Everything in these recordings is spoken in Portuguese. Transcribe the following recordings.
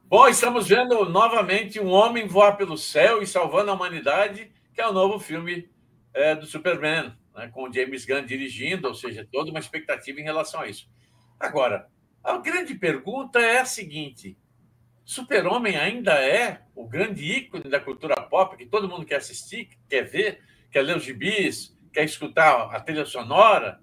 Bom, estamos vendo novamente um homem voar pelo céu e salvando a humanidade, que é o novo filme do Superman, né, com o James Gunn dirigindo, ou seja, toda uma expectativa em relação a isso. Agora, a grande pergunta é a seguinte: Super-Homem ainda é o grande ícone da cultura pop que todo mundo quer assistir, quer ver, quer ler os gibis, quer escutar a trilha sonora?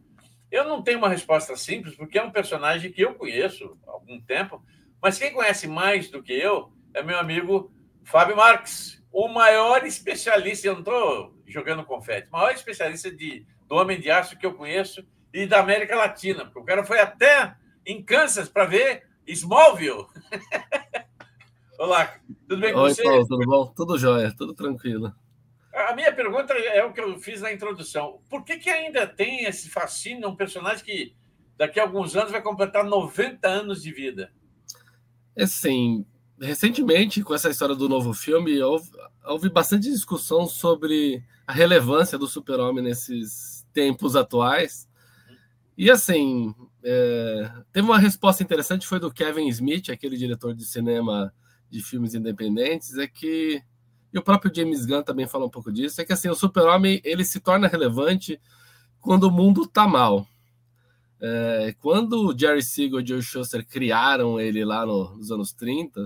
Eu não tenho uma resposta simples, porque é um personagem que eu conheço há algum tempo, mas quem conhece mais do que eu é meu amigo Fábio Marques, o maior especialista, eu não estou jogando confete, o maior especialista do Homem de Aço que eu conheço e da América Latina, porque o cara foi até em Kansas para ver Smallville. Olá, tudo bem com Oi, você? Paulo, tudo bom? Tudo jóia, tudo tranquilo. A minha pergunta é o que eu fiz na introdução. Por que ainda tem esse fascínio, um personagem que daqui a alguns anos vai completar 90 anos de vida? Assim, recentemente, com essa história do novo filme, houve bastante discussão sobre a relevância do Super-Homem nesses tempos atuais. E, assim, teve uma resposta interessante, foi do Kevin Smith, aquele diretor de cinema de filmes independentes, e o próprio James Gunn também fala um pouco disso, é que, assim, o Super-Homem, ele se torna relevante quando o mundo tá mal. Quando o Jerry Siegel e o Joe Shuster criaram ele lá nos anos 30,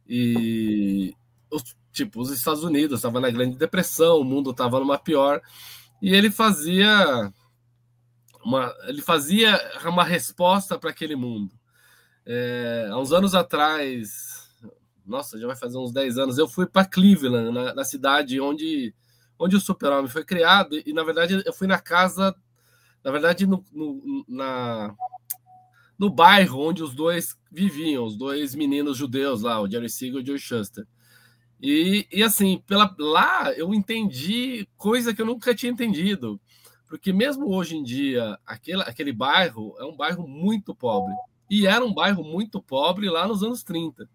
e os Estados Unidos estavam na Grande Depressão, o mundo estava numa pior, e ele fazia uma resposta para aquele mundo. Há uns anos atrás, nossa, já vai fazer uns 10 anos, eu fui para Cleveland, na cidade onde o Super-Homem foi criado, e na verdade eu fui na casa, na verdade no bairro onde os dois viviam, os dois meninos judeus lá, o Jerry Siegel e o Joe Shuster. E assim, lá eu entendi coisa que eu nunca tinha entendido. Porque mesmo hoje em dia, aquele bairro é um bairro muito pobre. E era um bairro muito pobre lá nos anos 30.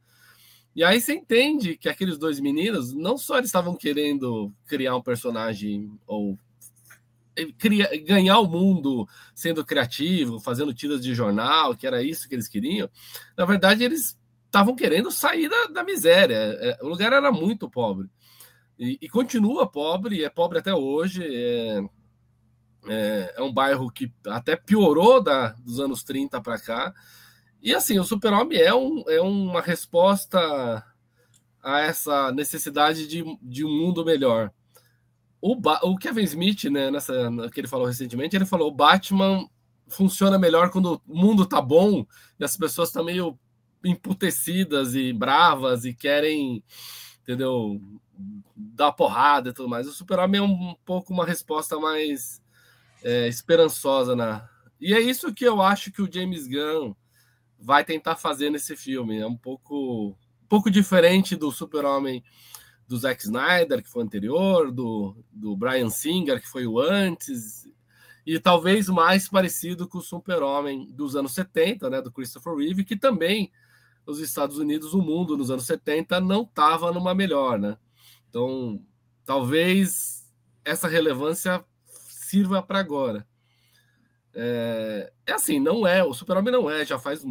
E aí você entende que aqueles dois meninos, não só eles estavam querendo criar um personagem ou ganhar o mundo sendo criativo, fazendo tiras de jornal, que era isso que eles queriam. Na verdade, eles estavam querendo sair da miséria. O lugar era muito pobre. E continua pobre, é pobre até hoje. É um bairro que até piorou dos anos 30 para cá. E assim, o Super-Homem é uma resposta a essa necessidade de um mundo melhor. O Kevin Smith, né, que ele falou recentemente, ele falou: o Batman funciona melhor quando o mundo tá bom e as pessoas estão meio emputecidas e bravas e querem, entendeu, dar porrada e tudo mais. O Super-Homem é um pouco uma resposta mais esperançosa. E é isso que eu acho que o James Gunn vai tentar fazer nesse filme. É um pouco diferente do Super-Homem do Zack Snyder, que foi o anterior, do Bryan Singer, que foi o antes, e talvez mais parecido com o Super-Homem dos anos 70, né, do Christopher Reeve, que também os Estados Unidos, o mundo nos anos 70 não estava numa melhor, né? Então, talvez essa relevância sirva para agora. Assim, não é, o Super-Homem não é, já faz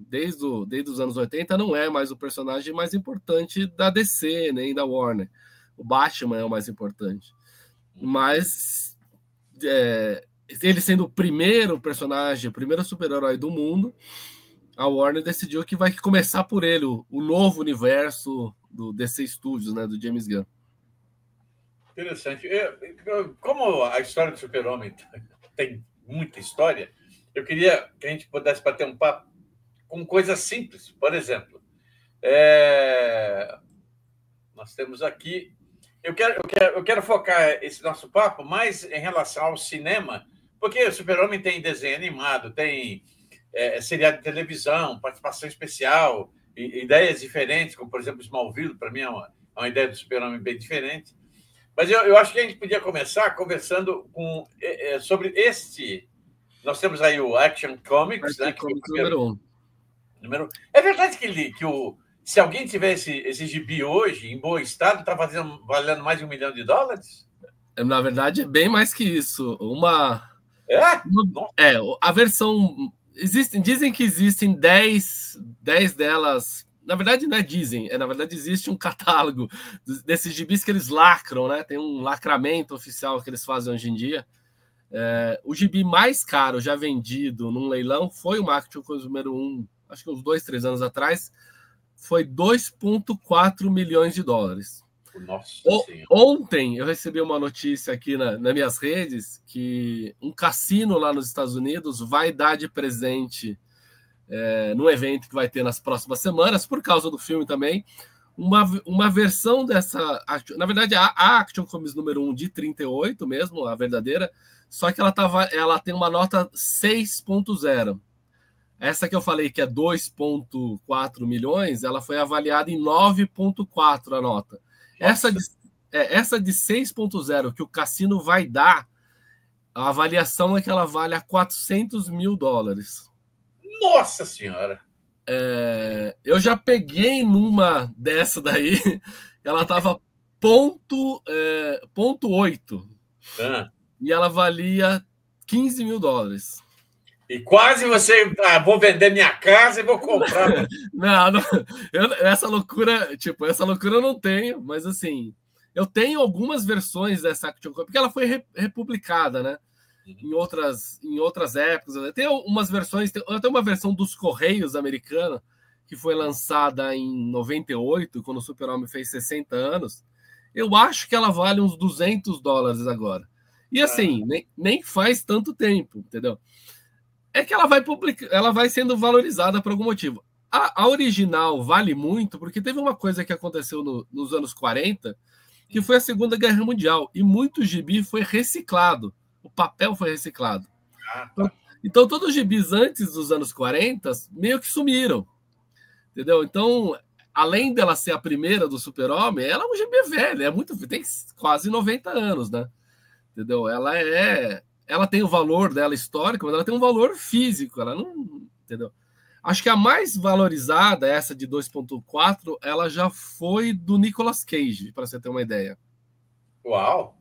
desde os anos 80, não é mais o personagem mais importante da DC, nem da Warner. O Batman é o mais importante. Mas ele sendo o primeiro personagem, o primeiro super-herói do mundo, a Warner decidiu que vai começar por ele, o novo universo do DC Studios, né, do James Gunn. Interessante. Como a história do Super-Homem tem muita história, eu queria que a gente pudesse bater um papo com coisas simples. Por exemplo, nós temos aqui. Eu quero focar esse nosso papo mais em relação ao cinema, porque o Super-Homem tem desenho animado, tem seriado de televisão, participação especial, ideias diferentes, como, por exemplo, Smallville, para mim é uma ideia do Super-Homem bem diferente. Mas eu acho que a gente podia começar conversando sobre este. Nós temos aí o Action Comics, né, que foi o primeiro, número 1. É verdade que se alguém tivesse esse gibi hoje, em bom estado, está valendo mais de $1 milhão? Na verdade, é bem mais que isso. É? A versão. Dizem que existem 10 delas Na verdade, não é dizem, na verdade existe um catálogo desses gibis que eles lacram, né? Tem um lacramento oficial que eles fazem hoje em dia. O gibi mais caro já vendido num leilão foi o Action Comics número 1, acho que uns 2, 3 anos atrás, foi 2,4 milhões de dólares. Nossa Ontem eu recebi uma notícia aqui nas minhas redes que um cassino lá nos Estados Unidos vai dar de presente num evento que vai ter nas próximas semanas, por causa do filme também, uma versão dessa... Na verdade, a Action Comics número 1 de 38 mesmo, a verdadeira, só que ela tem uma nota 6.0. Essa que eu falei que é 2,4 milhões, ela foi avaliada em 9,4 a nota. Essa de 6.0 que o cassino vai dar, a avaliação é que ela vale a $400 mil. Nossa Senhora! Eu já peguei numa dessa daí, ela estava ponto 8. E ela valia $15 mil. E quase você... vou vender minha casa e vou comprar. não, essa loucura eu não tenho, mas assim, eu tenho algumas versões dessa Action Comics, porque ela foi republicada, né? Em outras épocas. Tem umas versões, tem uma versão dos Correios americana, que foi lançada em 98, quando o Super-Homem fez 60 anos. Eu acho que ela vale uns $200 agora. E assim, nem faz tanto tempo, entendeu? É que ela vai sendo valorizada por algum motivo. A original vale muito, porque teve uma coisa que aconteceu nos anos 40, que foi a Segunda Guerra Mundial, e muito gibi foi reciclado. O papel foi reciclado. Então, todos os gibis antes dos anos 40 meio que sumiram. Entendeu? Então, além dela ser a primeira do Super-Homem, ela é um gibi velho, tem quase 90 anos, né? Entendeu? Ela tem o valor dela histórico, mas ela tem um valor físico. Ela não. Entendeu? Acho que a mais valorizada, essa de 2,4, ela já foi do Nicolas Cage, para você ter uma ideia. Uau!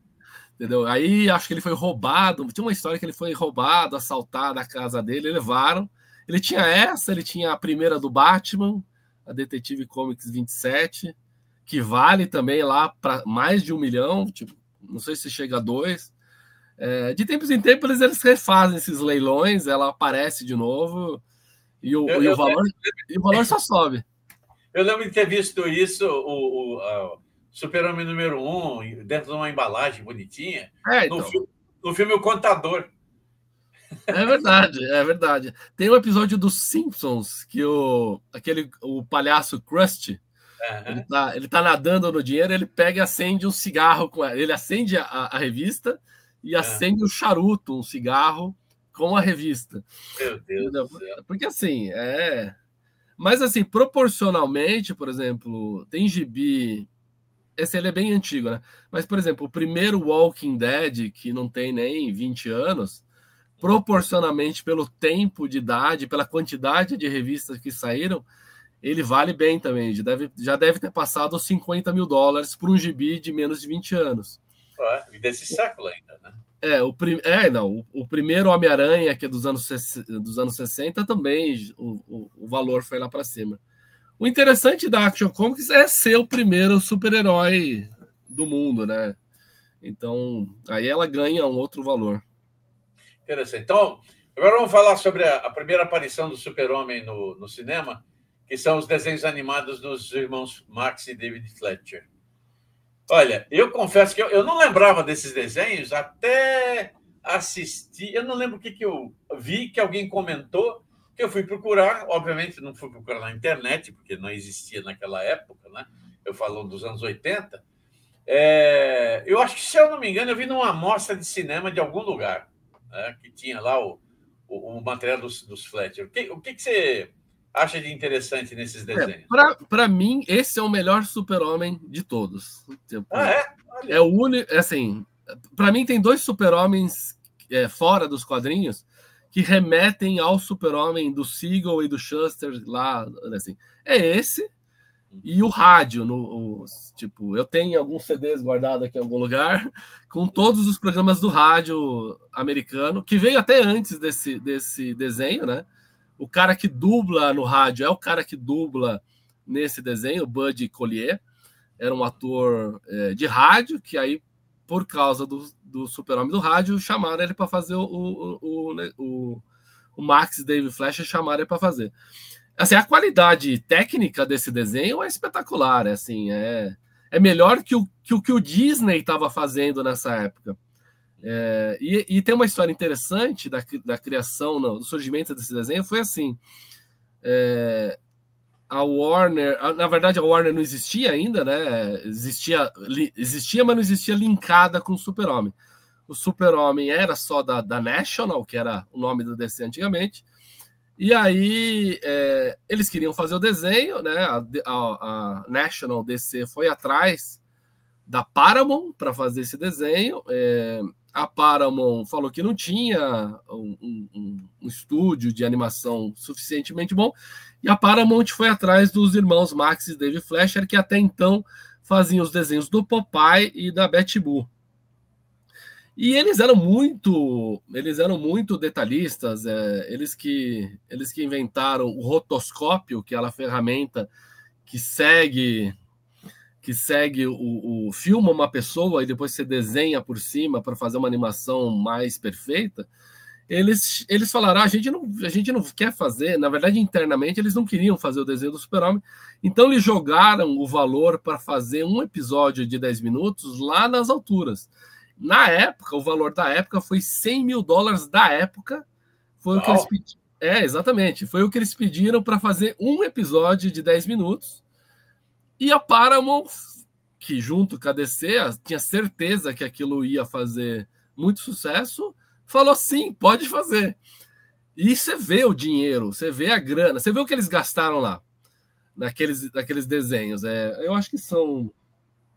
Entendeu? Aí acho que ele foi roubado. Tinha uma história que ele foi roubado, assaltado a casa dele, levaram. Ele tinha a primeira do Batman, a Detetive Comics 27, que vale também lá para mais de $1 milhão, tipo, não sei se chega a 2. De tempos em tempos eles refazem esses leilões, ela aparece de novo e o valor só sobe. Eu lembro de ter visto isso, o Super-Homem número 1, dentro de uma embalagem bonitinha, no filme O Contador. É verdade. Tem um episódio dos Simpsons que o palhaço Krusty, ele tá nadando no dinheiro, ele pega e acende um cigarro com ela. Ele acende a revista e acende um charuto, um cigarro com a revista. Meu Deus do céu. Porque assim, Mas assim, proporcionalmente, por exemplo, tem gibi... Esse ele é bem antigo, né? Mas, por exemplo, o primeiro Walking Dead, que não tem nem 20 anos, proporcionalmente pelo tempo de idade, pela quantidade de revistas que saíram, ele vale bem também. Já deve ter passado os $50 mil por um gibi de menos de 20 anos. E desse século ainda, né? O primeiro Homem-Aranha, que é dos anos 60, também o valor foi lá para cima. O interessante da Action Comics é ser o primeiro super-herói do mundo, né? Então, aí ela ganha um outro valor. Interessante. Então, agora vamos falar sobre a primeira aparição do Super-Homem no cinema, que são os desenhos animados dos irmãos Max e David Fletcher. Olha, eu confesso que eu não lembrava desses desenhos até assistir. Eu não lembro o que eu vi, que alguém comentou, que eu fui procurar. Obviamente, não fui procurar na internet, porque não existia naquela época, né? Eu falo dos anos 80. Eu acho que, se eu não me engano, eu vi numa amostra de cinema de algum lugar, né, que tinha lá o material dos Fletcher. O que você acha de interessante nesses desenhos? Para mim, esse é o melhor Super-Homem de todos. Olha. É o único, assim, para mim tem dois Super-Homens fora dos quadrinhos que remetem ao Super-Homem do Siegel e do Shuster lá, assim. É esse e o rádio. Eu tenho alguns CDs guardados aqui em algum lugar com todos os programas do rádio americano, que veio até antes desse desenho, né? O cara que dubla no rádio é o cara que dubla nesse desenho, o Bud Collier, era um ator de rádio, que aí, por causa do Super-Homem do rádio, chamaram ele para fazer o Max David Fleischer, chamaram ele para fazer. Assim, a qualidade técnica desse desenho é espetacular, assim, é melhor que o Disney estava fazendo nessa época. E tem uma história interessante da criação, do surgimento desse desenho, foi assim, a Warner, na verdade a Warner não existia ainda, né? Existia, mas não existia linkada com o Super-Homem. O Super-Homem era só da National, que era o nome do DC antigamente, e aí eles queriam fazer o desenho, né? A National DC foi atrás da Paramount para fazer esse desenho. A Paramount falou que não tinha um estúdio de animação suficientemente bom, e a Paramount foi atrás dos irmãos Max e David Fleischer, que até então faziam os desenhos do Popeye e da Betty Boo. E eles eram muito detalhistas, eles que inventaram o rotoscópio, que é a ferramenta que segue o filma uma pessoa e depois você desenha por cima para fazer uma animação mais perfeita. Eles falaram, a gente não quer fazer, na verdade internamente eles não queriam fazer o desenho do Super-Homem, então eles jogaram o valor para fazer um episódio de 10 minutos lá nas alturas. Na época, o valor da época foi $100 mil da época. Foi o que eles pediram. Exatamente. Foi o que eles pediram para fazer um episódio de 10 minutos. E a Paramount, que junto com a DC tinha certeza que aquilo ia fazer muito sucesso, falou sim, pode fazer. E você vê o dinheiro, você vê a grana, você vê o que eles gastaram lá, naqueles desenhos. Eu acho que são,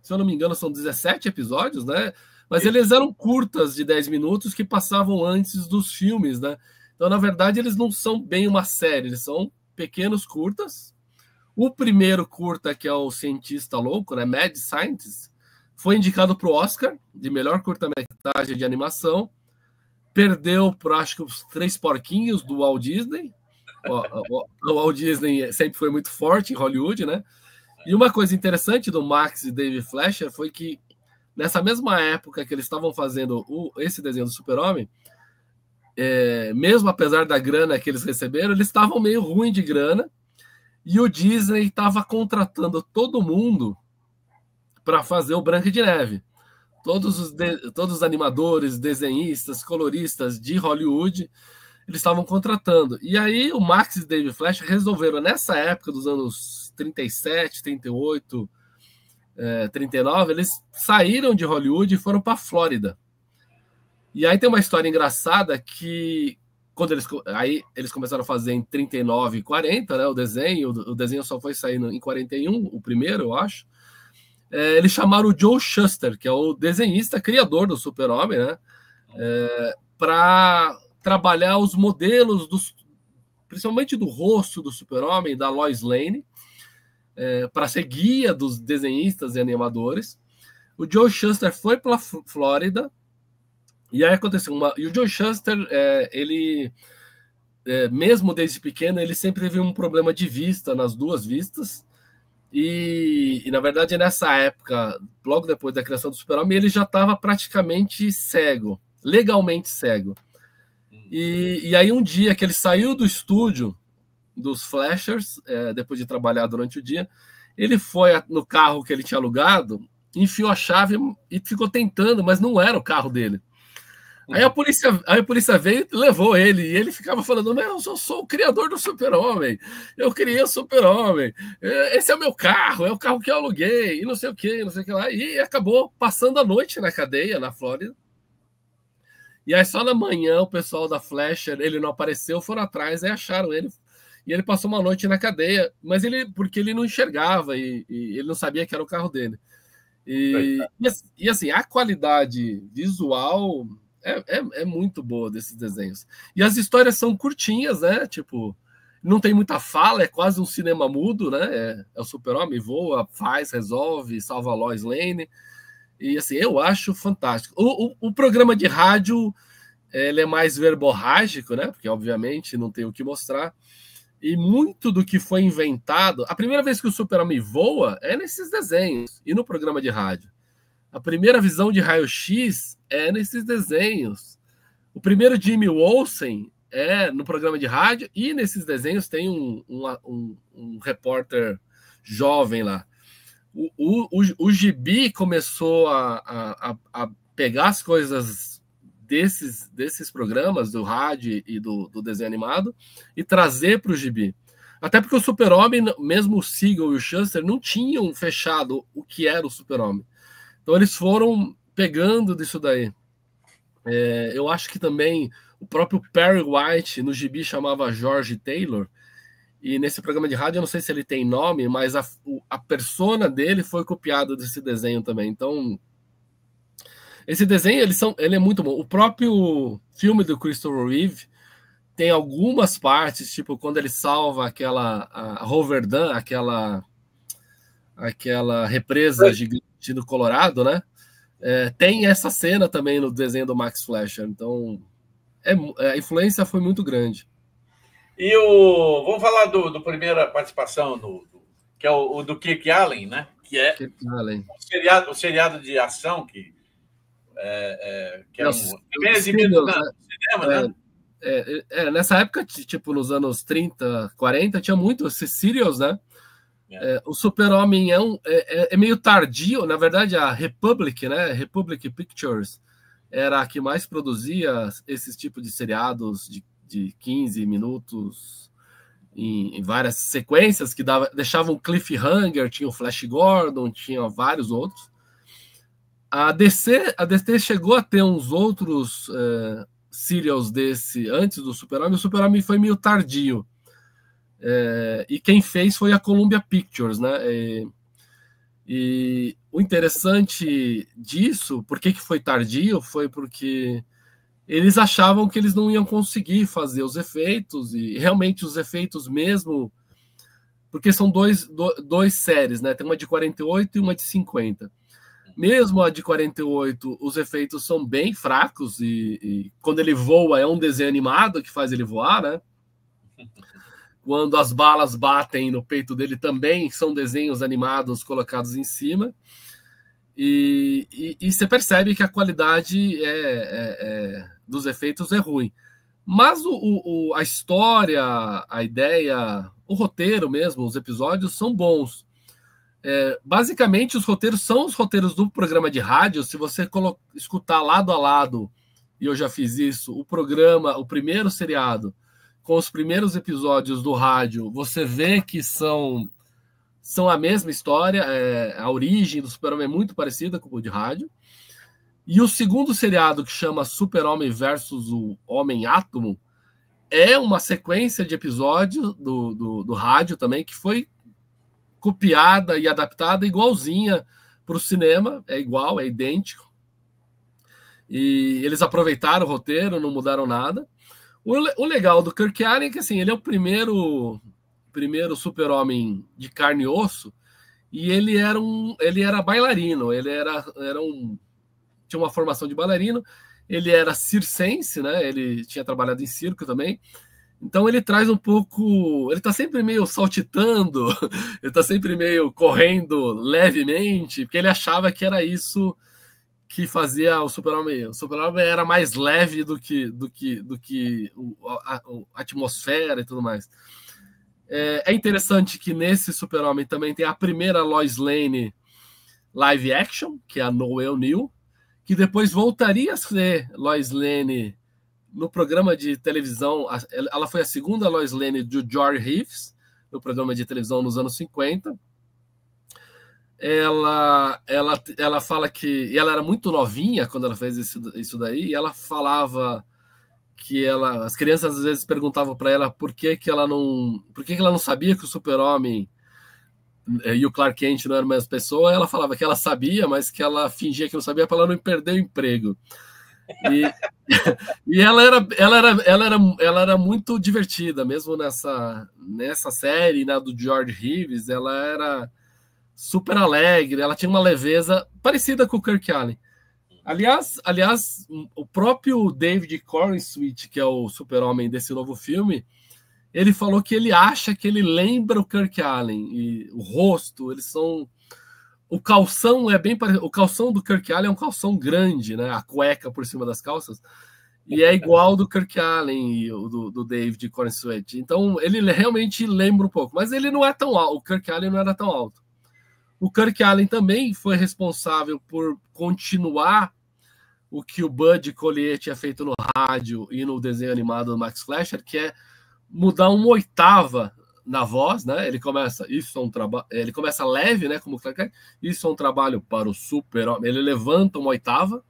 se eu não me engano, são 17 episódios, né? Mas eles eram curtas de 10 minutos que passavam antes dos filmes, né? Então, na verdade, eles não são bem uma série, eles são pequenos curtas. O primeiro curta, que é o Cientista Louco, né? Mad Scientist, foi indicado para o Oscar de melhor curta-metragem de animação. Perdeu para, acho que, os Três Porquinhos do Walt Disney. O Walt Disney sempre foi muito forte em Hollywood, né? E uma coisa interessante do Max e David Fleischer foi que nessa mesma época que eles estavam fazendo esse desenho do Super-Homem, mesmo apesar da grana que eles receberam, eles estavam meio ruim de grana, e o Disney estava contratando todo mundo para fazer o Branca de Neve. Todos os animadores, desenhistas, coloristas de Hollywood, eles estavam contratando. E aí o Max e David Fleischer resolveram, nessa época dos anos 37, 38... 39, eles saíram de Hollywood e foram para a Flórida. E aí tem uma história engraçada que quando eles começaram a fazer em 39 e 40, né, o desenho só foi saindo em 41, o primeiro, eu acho. Eles chamaram o Joe Shuster, que é o desenhista criador do Super-Homem, né, para trabalhar os modelos principalmente do rosto do Super-Homem, da Lois Lane, para ser guia dos desenhistas e animadores. O Joe Shuster foi para a Flórida, e aí aconteceu e o Joe Shuster, ele, mesmo desde pequeno, ele sempre teve um problema de vista, nas duas vistas, e na verdade nessa época, logo depois da criação do Super-Homem, ele já estava praticamente cego, legalmente cego. E aí um dia que ele saiu do estúdio dos Flashers, depois de trabalhar durante o dia, ele foi no carro que ele tinha alugado, enfiou a chave e ficou tentando, mas não era o carro dele. Aí a polícia veio e levou ele, e ele ficava falando, eu sou o criador do Super-Homem, eu criei o Super-Homem, esse é o meu carro, é o carro que eu aluguei, e não sei o que lá, e acabou passando a noite na cadeia, na Flórida. E aí só na manhã o pessoal da Fleischer, ele não apareceu, foram atrás, aí acharam ele, e ele passou uma noite na cadeia, mas porque ele não enxergava e ele não sabia que era o carro dele. E assim, a qualidade visual é muito boa desses desenhos. E as histórias são curtinhas, né? Tipo, não tem muita fala, é quase um cinema mudo, né? É o Super-Homem, voa, faz, resolve, salva a Lois Lane. E assim, eu acho fantástico. O programa de rádio, ele é mais verborrágico, né? Porque obviamente não tem o que mostrar. E muito do que foi inventado... A primeira vez que o Super-Homem voa é nesses desenhos e no programa de rádio. A primeira visão de raio-x é nesses desenhos. O primeiro Jimmy Olsen é no programa de rádio e nesses desenhos tem um repórter jovem lá. O Gibi começou a pegar as coisas desses programas, do rádio e do desenho animado, e trazer para o Gibi. Até porque o Super-Homem, mesmo o Siegel e o Shuster, não tinham fechado o que era o Super-Homem. Então eles foram pegando disso daí. Eu acho que também o próprio Perry White, no Gibi, chamava George Taylor, e nesse programa de rádio, eu não sei se ele tem nome, mas a persona dele foi copiada desse desenho também. Então, esse desenho, ele é muito bom. O próprio filme do Christopher Reeve tem algumas partes, tipo quando ele salva a Hoover Dam, aquela represa gigante no Colorado, né? Tem essa cena também no desenho do Max Fleischer. Então, a influência foi muito grande. E vamos falar do primeira participação, que é o do Kirk Allen, né? Que é o seriado de ação que é também exibido no cinema, né? Nessa época, tipo, nos anos 30, 40, tinha muito esses serials, né? O Super-Homem é meio tardio. Na verdade, a Republic, né? Republic Pictures era a que mais produzia esses tipos de seriados de 15 minutos em várias sequências que deixavam cliffhanger. Tinha o Flash Gordon, tinha vários outros. A DC chegou a ter uns outros serials desse antes do Super-Homem. O Super-Homem foi meio tardio. E quem fez foi a Columbia Pictures, né? E o interessante disso, por que foi tardio, foi porque eles achavam que eles não iam conseguir fazer os efeitos, e realmente os efeitos mesmo, porque são dois séries, né? Tem uma de 48 e uma de 50. Mesmo a de 48, os efeitos são bem fracos, e quando ele voa é um desenho animado que faz ele voar, né? Quando as balas batem no peito dele também são desenhos animados colocados em cima. E você percebe que a qualidade dos efeitos é ruim. Mas a história, a ideia, o roteiro mesmo, os episódios são bons. Basicamente, os roteiros são os roteiros do programa de rádio. Se você escutar lado a lado, e eu já fiz isso, o primeiro seriado, com os primeiros episódios do rádio, você vê que são a mesma história. A origem do Super-Homem é muito parecida com o de rádio. E o segundo seriado, que chama Super-Homem versus o Homem-Átomo, é uma sequência de episódios do rádio também, que foi copiada e adaptada igualzinha para o cinema. É igual, é idêntico. E eles aproveitaram o roteiro, não mudaram nada. O legal do Kirk Allen é que assim, ele é o primeiro Super-Homem de carne e osso, e ele era bailarino, tinha uma formação de bailarino, ele era circense, né? Ele tinha trabalhado em circo também. Então ele traz um pouco, ele tá sempre meio saltitando, ele tá sempre meio correndo levemente, porque ele achava que era isso que fazia o Super-Homem. O Super-Homem era mais leve do que a atmosfera e tudo mais. É interessante que nesse Super-Homem também tem a primeira Lois Lane live action, que é a Noel New, que depois voltaria a ser Lois Lane no programa de televisão. Ela foi a segunda Lois Lane do George Reeves, no programa de televisão nos anos 50. Ela fala que ela era muito novinha quando ela fez isso daí, e ela falava que as crianças às vezes perguntavam para ela por que ela não sabia que o Super-Homem e o Clark Kent não eram a mesma pessoa. Ela falava que ela sabia, mas que ela fingia que não sabia para ela não perder o emprego. E ela era muito divertida, mesmo nessa série, né, do George Reeves. Ela era super alegre, ela tinha uma leveza parecida com o Kirk Allen. Aliás, o próprio David Corenswet, que é o Super-Homem desse novo filme, ele falou que ele acha que ele lembra o Kirk Allen, e o rosto, eles são... O calção é bem parecido. O calção do Kirk Allen é um calção grande, né? A cueca por cima das calças. E é igual do Kirk Allen e do David Corenswet. Então, ele realmente lembra um pouco. Mas ele não é tão alto. O Kirk Allen não era tão alto. O Kirk Allen também foi responsável por continuar o que o Bud Collyer tinha feito no rádio e no desenho animado do Max Fleischer, que é mudar uma oitava na voz, né? Ele começa, isso é um trabalho, ele começa leve, né? Como isso é um trabalho para o super-homem. Ele levanta uma oitava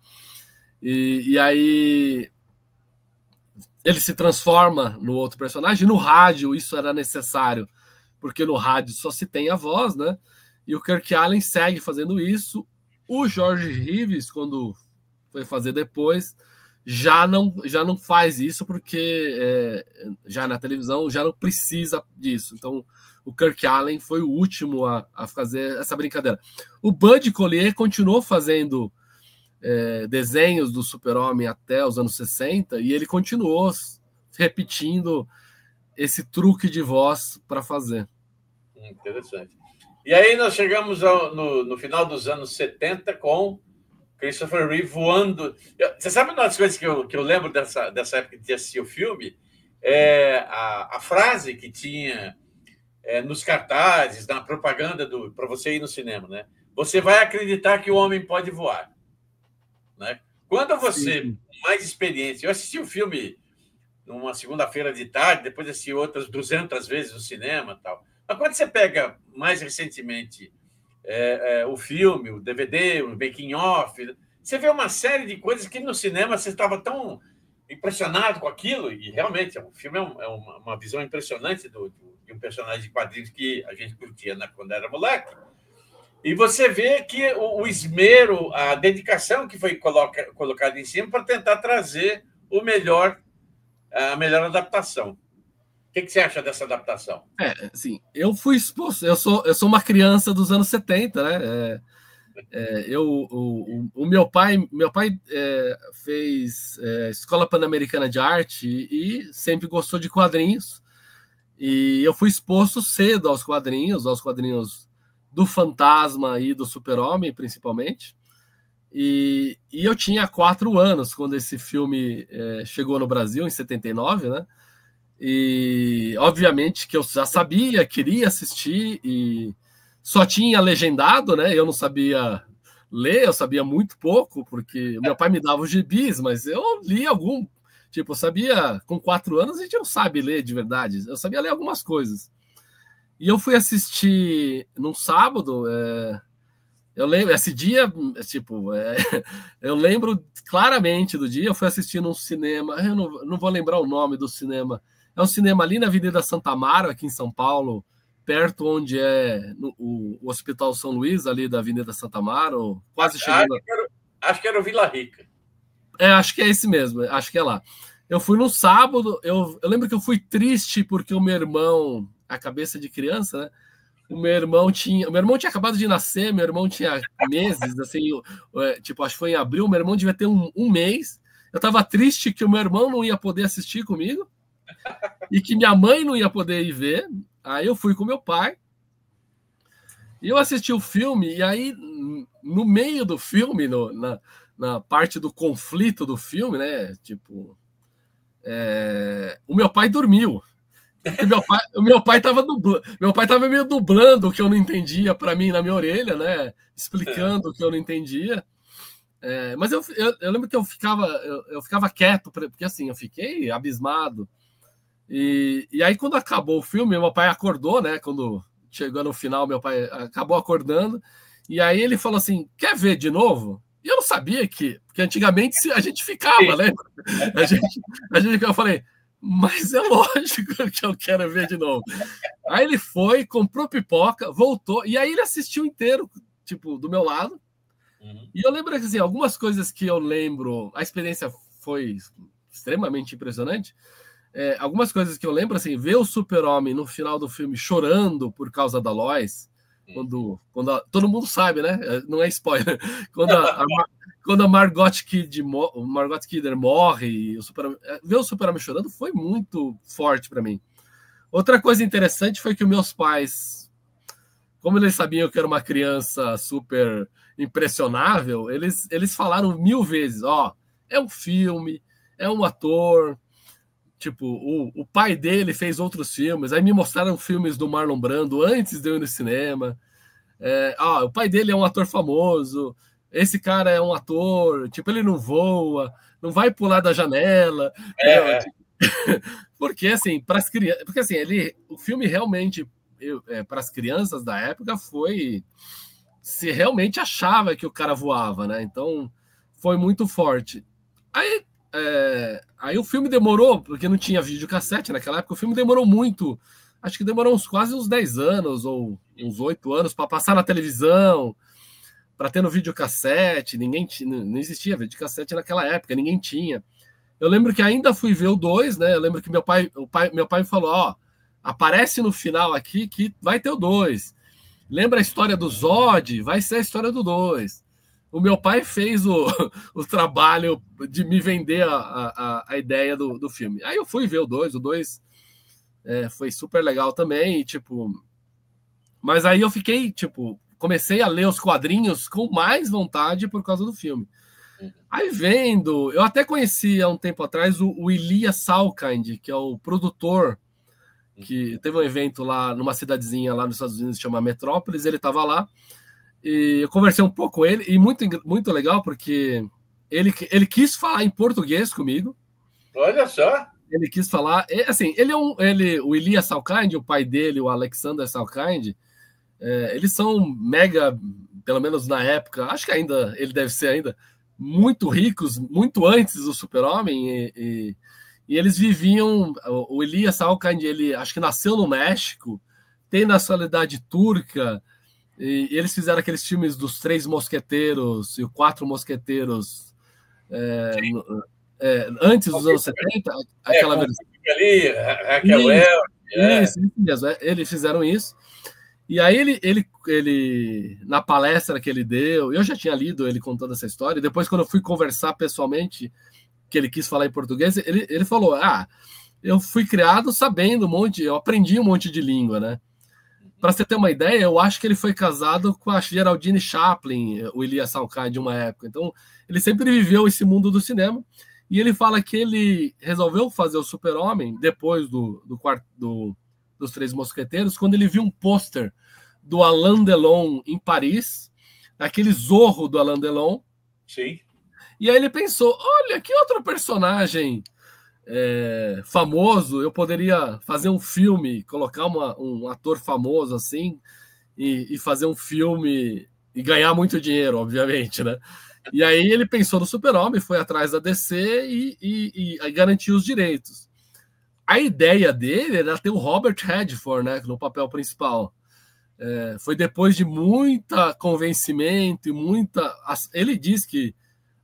e aí ele se transforma no outro personagem. No rádio isso era necessário, porque no rádio só se tem a voz, né? E o Kirk Allen segue fazendo isso. O George Reeves, quando foi fazer depois, já não faz isso, porque já na televisão já não precisa disso. Então o Kirk Allen foi o último a fazer essa brincadeira. O Bud Collyer continuou fazendo desenhos do Super-Homem até os anos 60 e ele continuou repetindo esse truque de voz para fazer. Interessante. E aí nós chegamos no final dos anos 70 com Christopher Reeve voando. Você sabe uma das coisas que eu lembro dessa época de assistir o filme? A frase que tinha nos cartazes, na propaganda para você ir no cinema, né? Você vai acreditar que o homem pode voar. Né? Quando você, com mais experiência... Eu assisti o filme numa segunda-feira de tarde, depois assisti outras 200 vezes no cinema e tal. Mas quando você pega mais recentemente o filme, o DVD, o making-of, você vê uma série de coisas que no cinema você estava tão impressionado com aquilo, e realmente o filme é uma visão impressionante de um personagem de quadrinhos que a gente curtia quando era moleque. E você vê que o esmero, a dedicação que foi colocada em cima para tentar trazer a melhor adaptação. O que você acha dessa adaptação? Assim, eu fui exposto, eu sou uma criança dos anos 70, né? O meu pai fez Escola Pan-Americana de Arte e sempre gostou de quadrinhos. E eu fui exposto cedo aos quadrinhos do Fantasma e do Super-Homem, principalmente. E eu tinha 4 anos quando esse filme chegou no Brasil, em 79, né? E obviamente que eu já sabia, queria assistir, e só tinha legendado, né? Eu não sabia ler, eu sabia muito pouco, porque meu pai me dava os gibis, mas eu li algum. Tipo, eu sabia, com 4 anos a gente não sabe ler de verdade, eu sabia ler algumas coisas. E eu fui assistir num sábado, eu lembro, esse dia, eu lembro claramente do dia, eu fui assistir num cinema, eu não vou lembrar o nome do cinema, é um cinema ali na Avenida Santa Amaro, aqui em São Paulo, perto onde o Hospital São Luís, ali da Avenida Santa Amaro, quase chegando... Acho que era o Vila Rica. Acho que é esse mesmo, acho que é lá. Eu fui no sábado, eu lembro que eu fui triste porque o meu irmão, a cabeça de criança, né? O meu irmão tinha acabado de nascer, meu irmão tinha meses, assim, tipo, acho que foi em abril, meu irmão devia ter um mês. Eu estava triste que o meu irmão não ia poder assistir comigo e que minha mãe não ia poder ir ver. Aí eu fui com meu pai e eu assisti o filme, e aí no meio do filme, na parte do conflito do filme, né? Tipo, o meu pai dormiu. O meu pai estava meio dublando o que eu não entendia para mim na minha orelha, né? Explicando o que eu não entendia. Mas eu lembro que eu ficava quieto, porque assim, eu fiquei abismado. E aí, quando acabou o filme, meu pai acordou, né? Quando chegou no final, meu pai acabou acordando. E aí ele falou assim: quer ver de novo? E eu não sabia porque antigamente a gente ficava, né? Eu falei, mas é lógico que eu quero ver de novo. Aí ele foi, comprou pipoca, voltou, e aí ele assistiu inteiro, tipo, do meu lado. E eu lembro que, assim, algumas coisas que eu lembro, a experiência foi extremamente impressionante. Algumas coisas que eu lembro, assim, ver o Super-Homem no final do filme chorando por causa da Lois, todo mundo sabe, né? Não é spoiler. Quando a Margot Kidder morre, ver o Super-Homem chorando foi muito forte para mim. Outra coisa interessante foi que meus pais, como eles sabiam que eu era uma criança super impressionável, eles falaram 1000 vezes, ó, é um filme, é um ator, tipo, o pai dele fez outros filmes, aí me mostraram filmes do Marlon Brando antes de eu ir no cinema, o pai dele é um ator famoso, esse cara é um ator, tipo, ele não voa, não vai pular da janela, porque assim, para as crianças, porque assim, o filme realmente para as crianças da época foi se realmente achava que o cara voava, né? Então foi muito forte. Aí o filme demorou, porque não tinha videocassete naquela época, o filme demorou muito. Acho que demorou quase uns 10 anos ou uns 8 anos para passar na televisão, para ter no videocassete. Não existia videocassete naquela época, ninguém tinha. Eu lembro que ainda fui ver o 2, né? Eu lembro que meu pai me falou, ó, aparece no final aqui que vai ter o 2. Lembra a história do Zod? Vai ser a história do 2. O meu pai fez o trabalho de me vender a ideia do filme. Aí eu fui ver o 2. O 2 foi super legal também. E, tipo, mas aí eu fiquei, tipo, comecei a ler os quadrinhos com mais vontade por causa do filme. Aí vendo, eu até conheci há um tempo atrás o Elias Salkind, que é o produtor, que teve um evento lá numa cidadezinha lá nos Estados Unidos, chama Metrópolis, ele estava lá, e eu conversei um pouco com ele, e muito legal, porque ele quis falar em português comigo. Olha só! Ele quis falar, assim, o Elias Salkind, o pai dele, o Alexander Salkind, eles são mega, pelo menos na época, acho que ainda, ele deve ser ainda, muito ricos, muito antes do Super-Homem, e eles viviam, o Elias Salkind, ele acho que nasceu no México, tem nacionalidade turca, e eles fizeram aqueles filmes dos 3 Mosqueteiros e o 4 Mosqueteiros antes dos anos 70, aquela versão. Ali, Raquel isso mesmo, eles fizeram isso. E aí ele na palestra que ele deu, eu já tinha lido ele contando essa história, e depois quando eu fui conversar pessoalmente, que ele quis falar em português, ele falou, eu fui criado sabendo eu aprendi um monte de língua, né? Para você ter uma ideia, eu acho que ele foi casado com a Geraldine Chaplin, o Elias Salkind, de uma época. Então, ele sempre viveu esse mundo do cinema, e ele fala que ele resolveu fazer o Super-Homem depois dos 3 Mosqueteiros, quando ele viu um pôster do Alain Delon em Paris, aquele Zorro do Alain Delon. Sim. E aí ele pensou, olha, que outro personagem famoso eu poderia fazer um filme, colocar um ator famoso assim, e fazer um filme e ganhar muito dinheiro, obviamente, né? E aí ele pensou no Super-Homem, foi atrás da DC e garantiu os direitos. A ideia dele era ter o Robert Redford, né, no papel principal. Foi depois de muita convencimento e ele diz que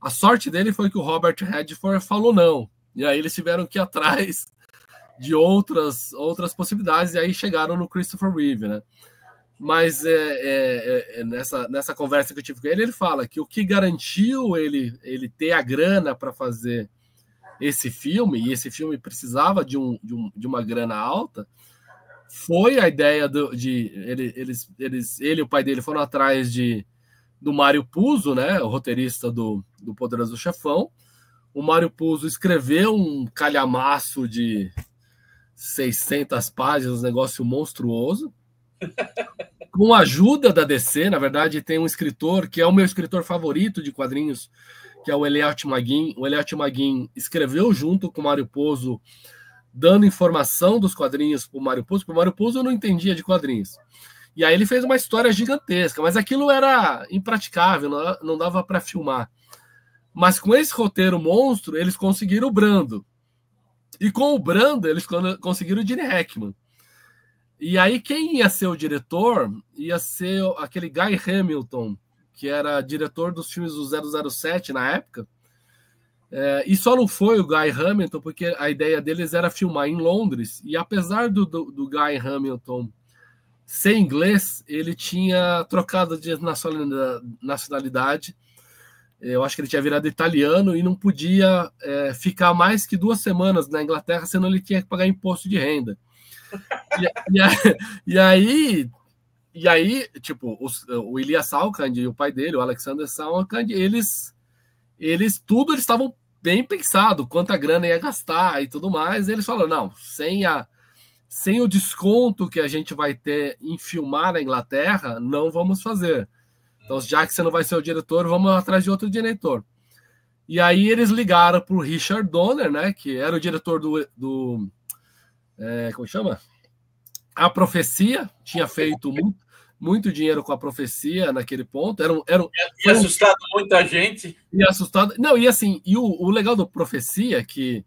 a sorte dele foi que o Robert Redford falou não. E aí eles tiveram que ir atrás de outras possibilidades, e aí chegaram no Christopher Reeve, né? Mas nessa conversa que eu tive com ele fala que o que garantiu ele ter a grana para fazer esse filme, e esse filme precisava de uma grana alta, foi a ideia ele e o pai dele foram atrás do Mário Puzo, né, o roteirista do Poderoso Chefão. O Mário Puzo escreveu um calhamaço de 600 páginas, um negócio monstruoso, com a ajuda da DC. Na verdade, tem um escritor que é o meu escritor favorito de quadrinhos, que é o Elliot Maguin. O Elliot Maguin escreveu junto com o Mário Puzo, dando informação dos quadrinhos para o Mário Puzo, porque o Mário Puzo não entendia de quadrinhos. E aí ele fez uma história gigantesca, mas aquilo era impraticável, não dava para filmar. Mas com esse roteiro monstro, eles conseguiram o Brando. E com o Brando, eles conseguiram o Gene Hackman. E aí quem ia ser o diretor ia ser aquele Guy Hamilton, que era diretor dos filmes do 007 na época. E só não foi o Guy Hamilton, porque a ideia deles era filmar em Londres. E apesar do Guy Hamilton ser inglês, ele tinha trocado de nacionalidade. Eu acho que ele tinha virado italiano e não podia ficar mais que 2 semanas na Inglaterra, senão ele tinha que pagar imposto de renda. E aí, tipo, o Ilya Salkind e o pai dele, o Alexander Salkind, eles tudo eles estavam bem pensado, quanta grana ia gastar e tudo mais. Eles falaram, não, sem o desconto que a gente vai ter em filmar na Inglaterra, não vamos fazer. Então, já que você não vai ser o diretor, vamos atrás de outro diretor. E aí eles ligaram para o Richard Donner, né, que era o diretor como chama? A Profecia, tinha feito muito dinheiro com A Profecia naquele ponto. E assustado muita gente. E assustado. Não, e assim, o legal do Profecia é que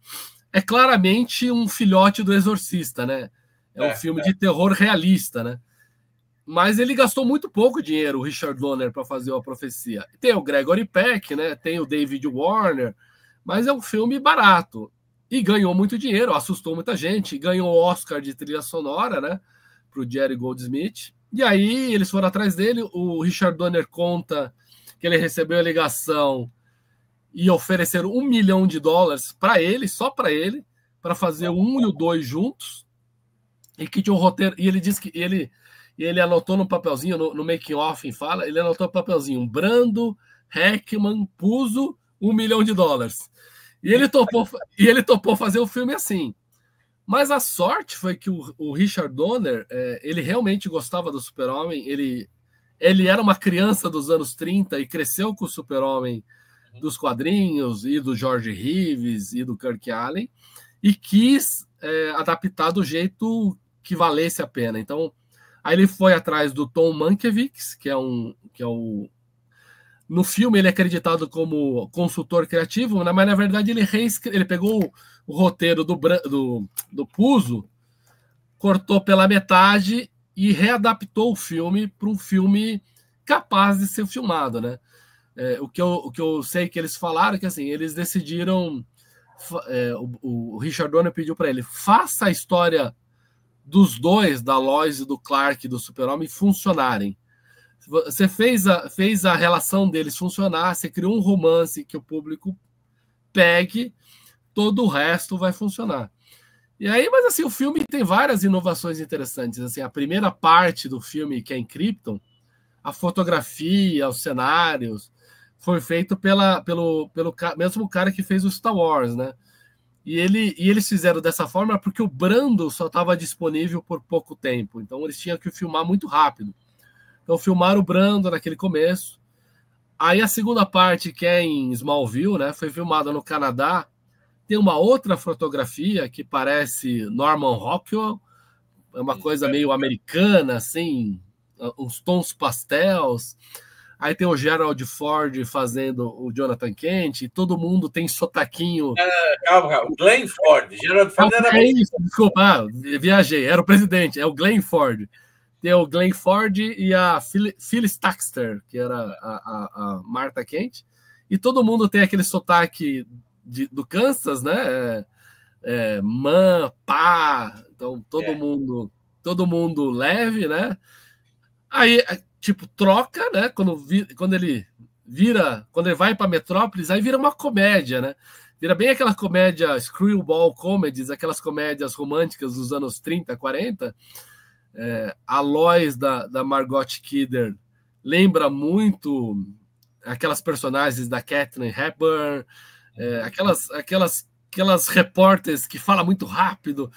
é claramente um filhote do Exorcista, né? É um filme de terror realista, né? Mas ele gastou muito pouco dinheiro, o Richard Donner, para fazer A Profecia. Tem o Gregory Peck, né? Tem o David Warner, mas é um filme barato. E ganhou muito dinheiro, assustou muita gente. Ganhou o Oscar de trilha sonora, né? Para o Jerry Goldsmith. E aí eles foram atrás dele. O Richard Donner conta que ele recebeu a ligação e ofereceram $1 milhão para ele, só para ele, para fazer o 1 e o 2 juntos. E que tinha um roteiro. E ele disse que ele anotou no papelzinho, no making off, fala, ele anotou no papelzinho: Brando, Hackman, Puzo, $1 milhão. E ele topou fazer o filme assim. Mas a sorte foi que o Richard Donner, ele realmente gostava do Super-Homem, ele era uma criança dos anos 30 e cresceu com o Super-Homem dos quadrinhos, e do George Reeves, e do Kirk Allen, e quis adaptar do jeito que valesse a pena. Então, aí ele foi atrás do Tom Mankiewicz, que é o... No filme ele é acreditado como consultor criativo, né? Mas na verdade ele pegou o roteiro do Puzo, cortou pela metade e readaptou o filme para um filme capaz de ser filmado, né? O que eu sei que eles falaram é que assim, eles decidiram, o Richard Donner pediu para ele: faça a história dos dois, da Lois e do Clark, do Super-Homem, funcionarem. Você fez a relação deles funcionar, você criou um romance que o público pegue, todo o resto vai funcionar. E aí, mas assim, o filme tem várias inovações interessantes. Assim, a primeira parte do filme, que é em Krypton, a fotografia, os cenários, foi feito pelo mesmo cara que fez o Star Wars, né? E eles fizeram dessa forma porque o Brando só estava disponível por pouco tempo. Então eles tinham que filmar muito rápido. Então filmaram o Brando naquele começo. Aí a segunda parte, que é em Smallville, né, foi filmada no Canadá. Tem uma outra fotografia que parece Norman Rockwell. É uma coisa meio americana, assim, uns tons pastels. Aí tem o Gerald Ford fazendo o Jonathan Kent, e todo mundo tem sotaquinho. Calma, o Glenn Ford. Gerald Ford era isso, desculpa, viajei, era o presidente, é o Glenn Ford. Tem o Glenn Ford e a Phyllis Taxter, que era a Martha Kent, e todo mundo tem aquele sotaque do Kansas, né? Pá, então todo mundo leve, né? Aí, tipo, troca, né? Quando ele vai para Metrópolis, aí vira uma comédia, né? Vira bem aquela comédia screwball comedies, aquelas comédias românticas dos anos 30, 40. A Lois da Margot Kidder lembra muito aquelas personagens da Katharine Hepburn, aquelas repórteres que falam muito rápido,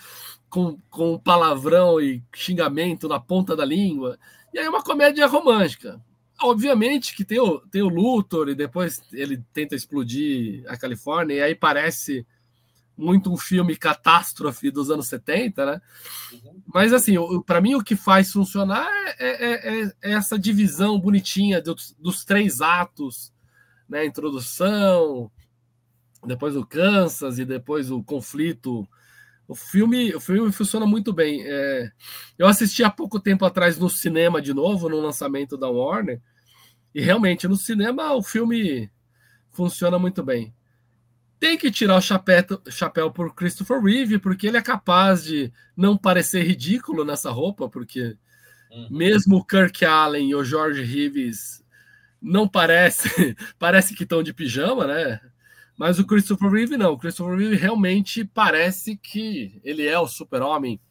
com palavrão e xingamento na ponta da língua. E aí é uma comédia romântica. Obviamente que tem o Luthor, e depois ele tenta explodir a Califórnia, e aí parece muito um filme catástrofe dos anos 70, né? Mas, assim, para mim o que faz funcionar é essa divisão bonitinha dos 3 atos, né? Introdução, depois o Kansas e depois o conflito. O filme funciona muito bem. Eu assisti há pouco tempo atrás no cinema de novo, no lançamento da Warner, e realmente no cinema o filme funciona muito bem. Tem que tirar o chapéu por Christopher Reeve, porque ele é capaz de não parecer ridículo nessa roupa, porque mesmo o Kirk Allen e o George Reeves não parece que estão de pijama, né? Mas o Christopher Reeve não. O Christopher Reeve realmente parece que ele é o Super-Homem.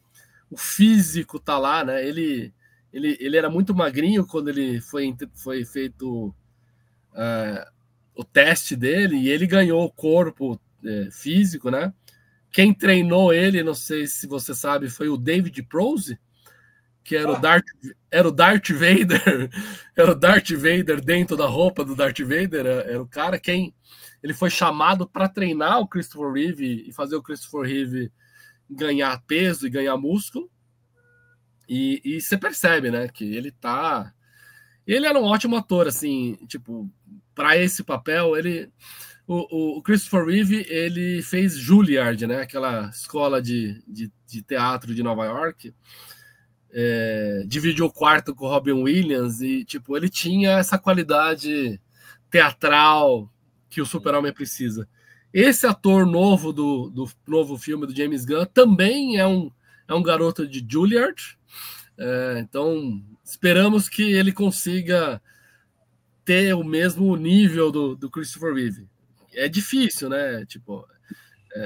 o físico tá lá, né? Ele era muito magrinho quando ele foi feito o teste dele, e ele ganhou o corpo físico, né? Quem treinou ele, não sei se você sabe, foi o David Prowse, que era o Darth Vader, era o Darth Vader dentro da roupa do Darth Vader, era o cara ele foi chamado para treinar o Christopher Reeve e fazer o Christopher Reeve ganhar peso e ganhar músculo. E você percebe, né, que ele era um ótimo ator, assim, tipo, para esse papel, o Christopher Reeve, ele fez Juilliard, né, aquela escola de teatro de Nova York, dividiu o quarto com o Robin Williams e, tipo, ele tinha essa qualidade teatral que o Super-Homem precisa. Esse ator novo do novo filme do James Gunn também é um garoto de Juilliard, então esperamos que ele consiga ter o mesmo nível do Christopher Reeve. É difícil, né? Tipo,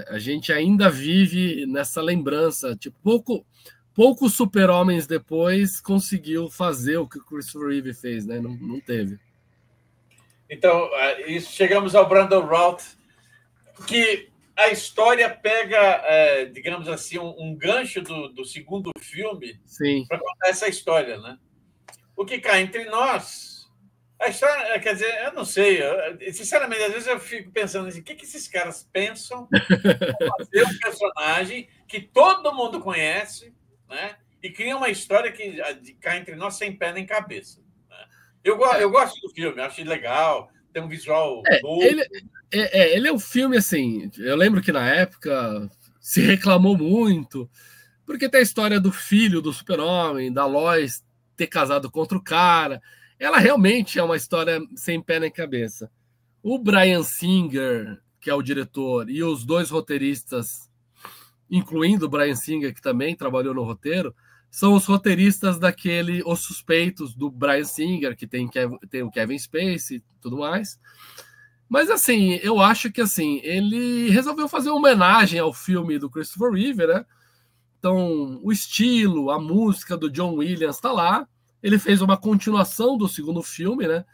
a gente ainda vive nessa lembrança. Tipo, poucos super-homens depois conseguiu fazer o que o Christopher Reeve fez, né? Não teve. Então, chegamos ao Brandon Routh, que a história pega, digamos assim, um gancho do segundo filme para contar essa história, né? O que cá entre nós, a história, quer dizer, eu não sei, sinceramente, às vezes eu fico pensando assim, o que esses caras pensam para fazer um personagem que todo mundo conhece, né? E cria uma história que cá entre nós sem pé nem cabeça. Né? Eu gosto do filme, acho legal, tem um visual novo. Ele é um filme, assim, eu lembro que na época se reclamou muito, porque tem a história do filho do Super-Homem, da Lois ter casado contra o cara. Ela realmente é uma história sem pé nem cabeça. O Bryan Singer, que é o diretor, e os dois roteiristas, incluindo o Bryan Singer, que também trabalhou no roteiro, são os roteiristas daquele Os Suspeitos, do Bryan Singer, que tem o Kevin Spacey e tudo mais. Mas, assim, eu acho que, assim, ele resolveu fazer uma homenagem ao filme do Christopher Reeve, né? Então, o estilo, a música do John Williams está lá. Ele fez uma continuação do segundo filme, né?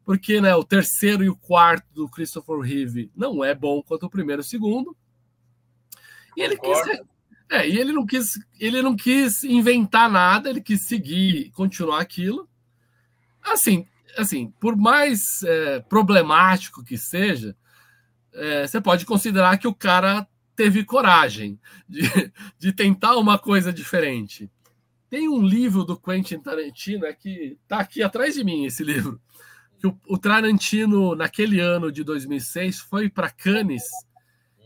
Porque, né, o terceiro e o quarto do Christopher Reeve não é bom quanto o primeiro e o segundo. E ele não quis inventar nada, ele quis seguir, continuar aquilo. Assim, por mais problemático que seja, você pode considerar que o cara teve coragem de tentar uma coisa diferente. Tem um livro do Quentin Tarantino, que está aqui atrás de mim, esse livro, que o Tarantino, naquele ano de 2006, foi para Cannes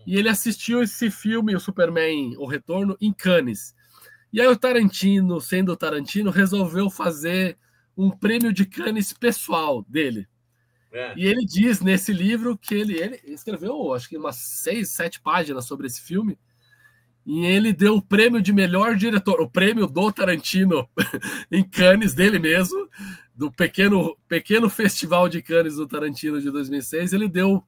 e ele assistiu esse filme, o Superman, O Retorno, em Cannes. E aí o Tarantino, sendo o Tarantino, resolveu fazer um prêmio de Cannes pessoal dele. E ele diz nesse livro que ele escreveu, acho que umas 6, 7 páginas sobre esse filme, e ele deu o prêmio de melhor diretor, o prêmio do Tarantino em Cannes, dele mesmo, do pequeno festival de Cannes do Tarantino de 2006, ele deu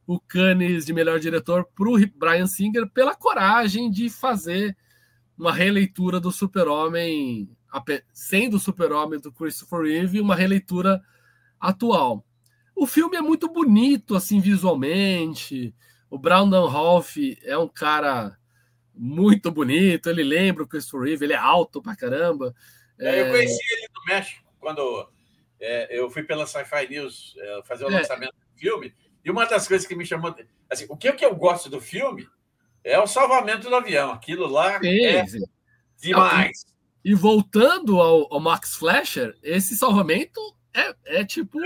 o Cannes de melhor diretor para o Bryan Singer pela coragem de fazer uma releitura do Super-Homem, sendo o Super-Homem do Christopher Reeve, uma releitura atual. O filme é muito bonito, assim, visualmente. O Brandon Routh é um cara muito bonito, ele lembra o Christopher Reeve, ele é alto pra caramba. Eu conheci ele no México, quando eu fui pela Sci-Fi News fazer o lançamento do filme, e uma das coisas que me chamou... Assim, o que eu gosto do filme é o salvamento do avião. Aquilo lá demais. E voltando ao Max Fleischer, esse salvamento é tipo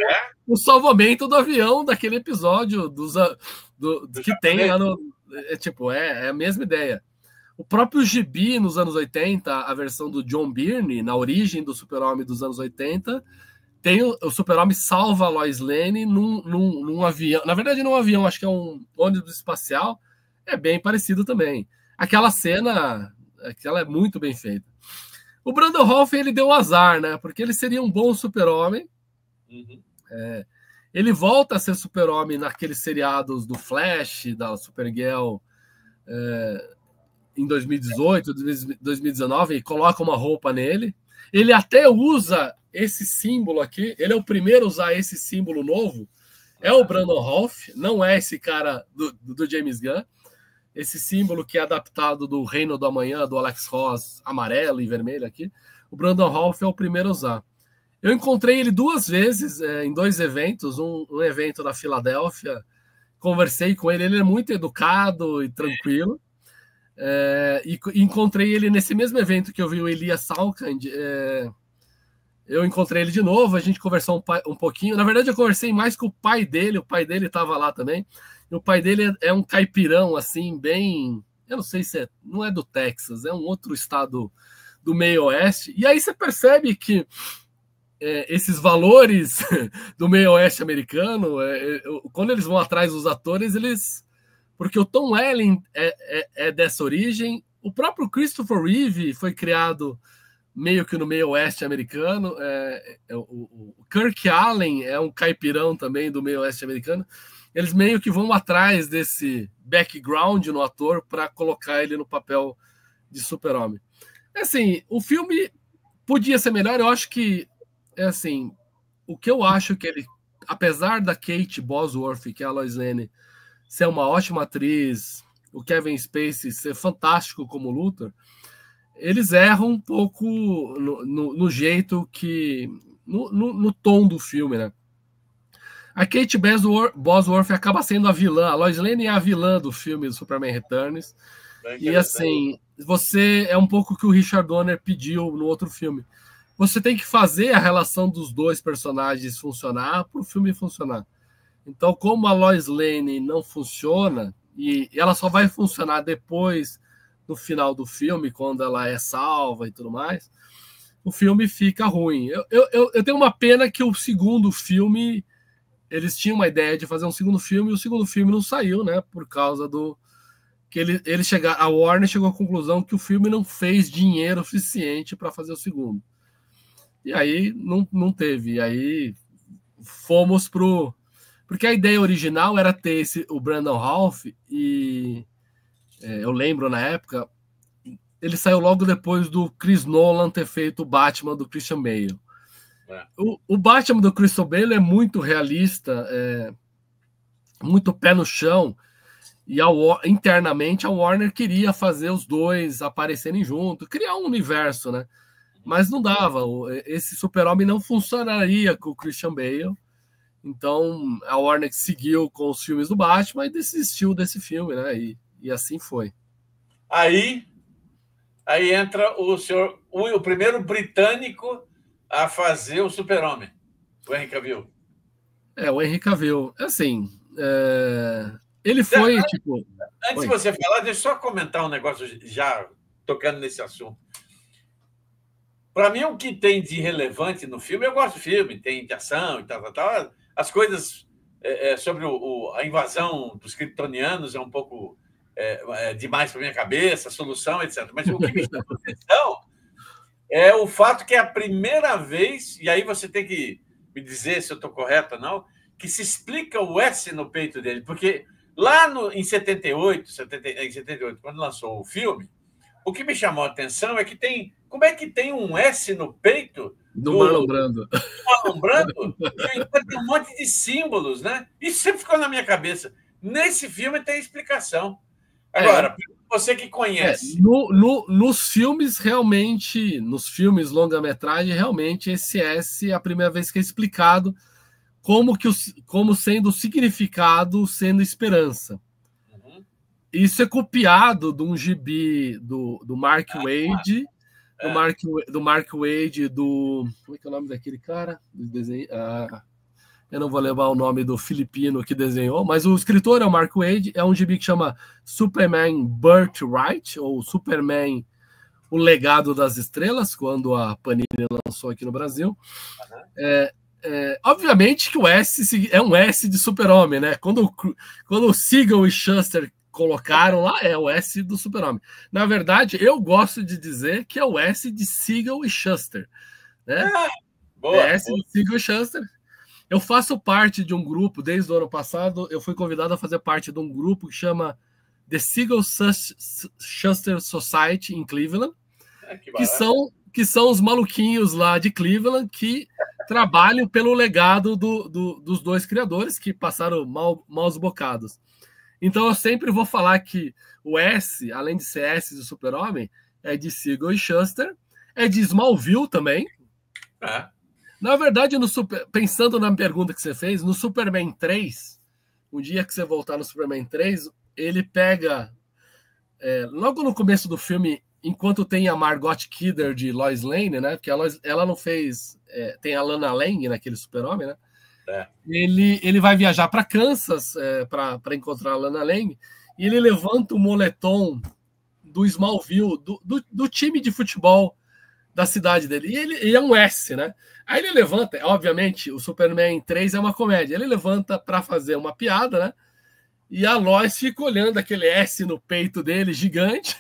o salvamento do avião daquele episódio que tem lá no... É a mesma ideia. O próprio Gibi, nos anos 80, a versão do John Byrne, na origem do Super-Homem dos anos 80, tem o Super-Homem salva a Lois Lane num avião. Na verdade, não é um avião, acho que é um ônibus espacial. É bem parecido também. Aquela cena, aquela é muito bem feita. O Brandon Routh, ele deu azar, né? Porque ele seria um bom Super-Homem. Uhum. Ele volta a ser Super-Homem naqueles seriados do Flash, da Supergirl, em 2018, 2019, e coloca uma roupa nele. Ele até usa esse símbolo aqui. Ele é o primeiro a usar esse símbolo novo. É o Brandon Routh, não é esse cara do James Gunn. Esse símbolo que é adaptado do Reino do Amanhã, do Alex Ross, amarelo e vermelho aqui. O Brandon Routh é o primeiro a usar. Eu encontrei ele 2 vezes em 2 eventos. Um evento da Filadélfia. Conversei com ele. Ele é muito educado e tranquilo. E encontrei ele nesse mesmo evento que eu vi o Elias Salkind. Eu encontrei ele de novo, a gente conversou um pouquinho. Na verdade, eu conversei mais com o pai dele estava lá também. E o pai dele é um caipirão, assim, bem... Eu não sei se não é do Texas, é um outro estado do meio oeste. E aí você percebe que esses valores do meio oeste americano, quando eles vão atrás dos atores, porque o Tom Welling é dessa origem. O próprio Christopher Reeve foi criado meio que no meio oeste americano. O Kirk Allen é um caipirão também do meio oeste americano. Eles meio que vão atrás desse background no ator para colocar ele no papel de super-homem. Assim, o filme podia ser melhor. Eu acho que, assim, o que eu acho que ele, apesar da Kate Bosworth, que é a Lois Lane, ser uma ótima atriz, o Kevin Spacey ser fantástico como Luthor, eles erram um pouco no jeito que... No tom do filme, né? A Kate Bosworth acaba sendo a vilã. A Lois Lane é a vilã do filme do Superman Returns. E, assim, você é um pouco o que o Richard Donner pediu no outro filme. Você tem que fazer a relação dos 2 personagens funcionar para o filme funcionar. Então, como a Lois Lane não funciona, e ela só vai funcionar depois, no final do filme, quando ela é salva e tudo mais, o filme fica ruim. Eu tenho uma pena que o segundo filme, eles tinham uma ideia de fazer um segundo filme, e o segundo filme não saiu, né? Por causa do... que a Warner chegou à conclusão que o filme não fez dinheiro suficiente para fazer o segundo. E aí não teve. E aí fomos pro... Porque a ideia original era ter o Brandon Routh, e eu lembro na época, ele saiu logo depois do Chris Nolan ter feito o Batman do Christian Bale. O Batman do Christian Bale é muito realista, muito pé no chão, e internamente a Warner queria fazer os 2 aparecerem juntos, criar um universo, né? Mas não dava. Esse super-homem não funcionaria com o Christian Bale. Então, a Warner seguiu com os filmes do Batman e desistiu desse filme, né? E assim foi. Aí entra o primeiro britânico a fazer o Super-Homem, o Henry Cavill. O Henry Cavill. Assim, ele foi, tipo... Antes de você falar, deixa eu só comentar um negócio já tocando nesse assunto. Para mim, o que tem de relevante no filme, eu gosto do filme, tem de ação e tal. As coisas sobre a invasão dos kryptonianos é um pouco demais para minha cabeça, a solução, etc. Mas o que me chama a atenção é o fato que é a primeira vez, e aí você tem que me dizer se eu estou correto ou não, que se explica o S no peito dele. Porque lá em 78, quando lançou o filme, o que me chamou a atenção é que como é que tem um S no peito do Marlon Brando? Marlon Brando, tem um monte de símbolos, né? Isso sempre ficou na minha cabeça. Nesse filme tem explicação. Agora, você que conhece. Nos filmes, realmente, nos filmes longa-metragem, realmente, esse S é a primeira vez que é explicado como sendo significado, sendo esperança. Isso é copiado de um gibi do Mark Waid, do Mark Waid, como é que é o nome daquele cara? Eu não vou levar o nome do filipino que desenhou, mas o escritor é o Mark Waid. É um gibi que chama Superman Birthright, ou Superman O Legado das Estrelas, quando a Panini lançou aqui no Brasil. Obviamente que o S é um S de Super-Homem, né? Quando o Siegel e Shuster colocaram lá, é o S do Super-Homem. Na verdade, eu gosto de dizer que é o S de Siegel e Shuster, né? S de Siegel e Shuster. Eu faço parte de um grupo, desde o ano passado, eu fui convidado a fazer parte de um grupo que chama The Siegel Shuster Society em Cleveland, que são os maluquinhos lá de Cleveland que trabalham pelo legado dos dois criadores que passaram maus bocados. Então eu sempre vou falar que o S, além de ser S do Super-Homem, é de Siegel e Shuster, é de Smallville também. Na verdade, pensando na pergunta que você fez, no Superman 3, um dia que você voltar no Superman 3, ele pega, logo no começo do filme, enquanto tem a Margot Kidder de Lois Lane, né? Porque ela não fez... tem a Lana Lang naquele Super-Homem, né? Ele vai viajar para Kansas para encontrar a Lana Lang e ele levanta o moletom do Smallville, do time de futebol da cidade dele. E ele é um S, né? Aí ele levanta, obviamente, o Superman 3 é uma comédia. Ele levanta para fazer uma piada, né? E a Lois fica olhando aquele S no peito dele, gigante,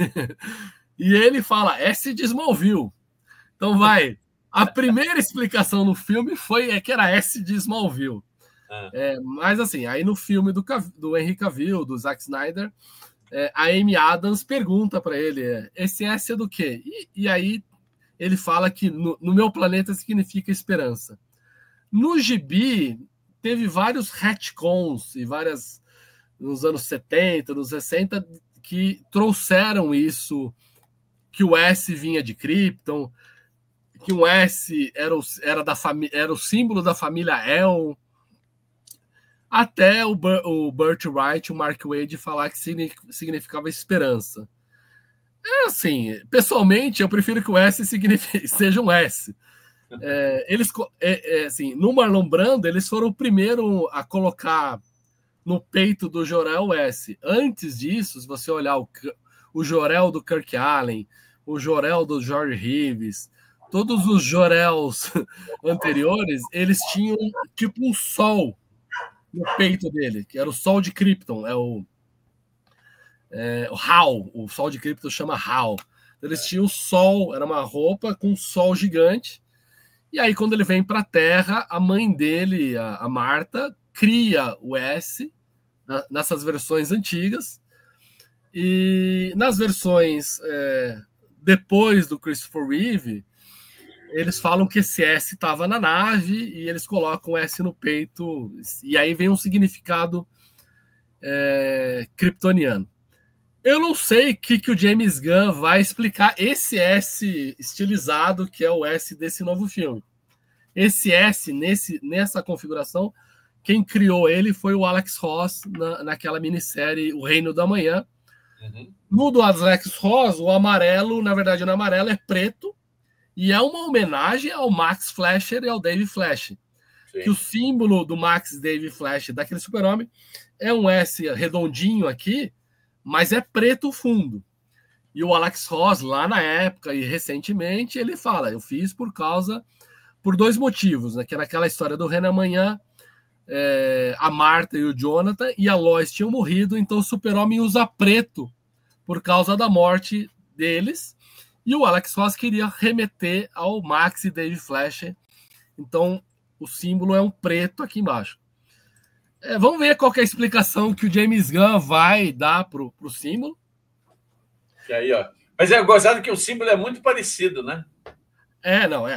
e ele fala S de Smallville. Então a primeira explicação no filme foi que era S de Smallville. Mas assim, aí no filme do Henry Cavill, do Zack Snyder, a Amy Adams pergunta para ele, esse S é do quê? E aí ele fala que no meu planeta significa esperança. No gibi, teve vários retcons e várias, nos anos 70, nos 60, que trouxeram isso, que o S vinha de Krypton, que o S era o símbolo da família El, até o Burt Wright, o Mark Waid, falar que significava esperança. Assim, pessoalmente, eu prefiro que o S seja um S. Assim, no Marlon Brando, eles foram o primeiro a colocar no peito do Jor-El o S. Antes disso, se você olhar o Jor-El do Kirk Allen, o Jor-El do George Reeves, todos os Jor-Els anteriores, eles tinham tipo um sol no peito dele, que era o sol de Krypton, o Hal, o sol de Krypton chama Hal. Eles tinham o sol, era uma roupa com um sol gigante, e aí quando ele vem para a Terra, a mãe dele, a Marta, cria o S nessas versões antigas, e nas versões depois do Christopher Reeve, eles falam que esse S estava na nave e eles colocam o S no peito, e aí vem um significado kryptoniano. Eu não sei o que o James Gunn vai explicar esse S estilizado, que é o S desse novo filme. Esse S, nessa configuração, quem criou ele foi o Alex Ross naquela minissérie O Reino da Manhã. No do Alex Ross, o amarelo, na verdade, o amarelo é preto, e é uma homenagem ao Max Fleischer e ao Dave Flash. Sim. Que o símbolo do Max Dave Flash, daquele Super-Homem, é um S redondinho aqui, mas é preto o fundo. E o Alex Ross, lá na época e recentemente, ele fala, eu fiz por dois motivos, né? Que é naquela história do Reino Amanhã, a Marta e o Jonathan e a Lois tinham morrido, então o Super-Homem usa preto por causa da morte deles, e o Alex Ross queria remeter ao Max e Dave Flash, então o símbolo é um preto aqui embaixo. Vamos ver qual que é a explicação que o James Gunn vai dar pro símbolo. E aí, ó. Mas é gozado que o símbolo é muito parecido, né?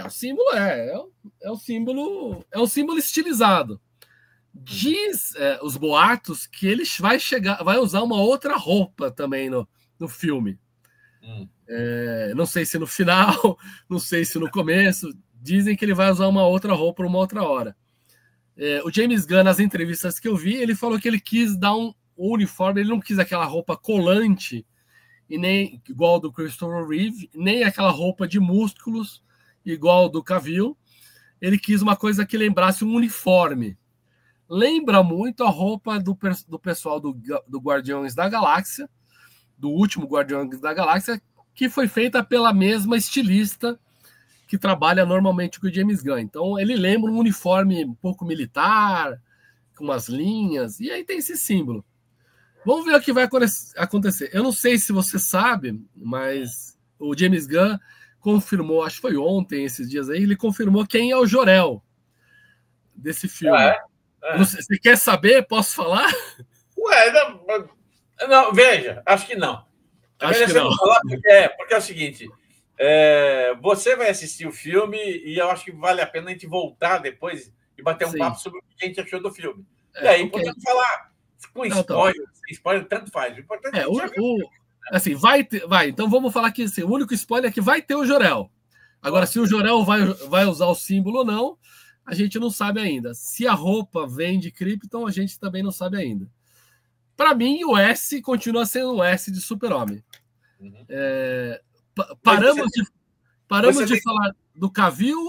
O símbolo é um símbolo estilizado. Diz os boatos que ele vai usar uma outra roupa também no filme. Não sei se no final, não sei se no começo. Dizem que ele vai usar uma outra roupa uma outra hora. O James Gunn, nas entrevistas que eu vi, ele falou que ele quis dar um uniforme, ele não quis aquela roupa colante, e nem igual do Christopher Reeve, nem aquela roupa de músculos igual do Cavill. Ele quis uma coisa que lembrasse um uniforme. Lembra muito a roupa do pessoal do Guardiões da Galáxia, do último Guardiões da Galáxia, que foi feita pela mesma estilista que trabalha normalmente com o James Gunn. Então, ele lembra um uniforme um pouco militar, com umas linhas, e aí tem esse símbolo. Vamos ver o que vai acontecer. Eu não sei se você sabe, mas o James Gunn confirmou, acho que foi ontem, esses dias aí, ele confirmou quem é o Jor-El desse filme. Você quer saber? Posso falar? Não, veja, acho que não. Acho que não. Falar porque é o seguinte, você vai assistir o filme e eu acho que vale a pena a gente voltar depois e bater um papo sobre o que a gente achou do filme. E aí okay. podemos falar com spoiler, sem spoiler, tanto faz. O importante é assim, vai. Então vamos falar que assim, o único spoiler é que vai ter o Jor-El. Agora, se o Jor-El vai usar o símbolo ou não, a gente não sabe ainda. Se a roupa vem de Krypton, a gente também não sabe ainda. Para mim, o S continua sendo o S de Super-Homem. Uhum. Paramos de falar do Cavill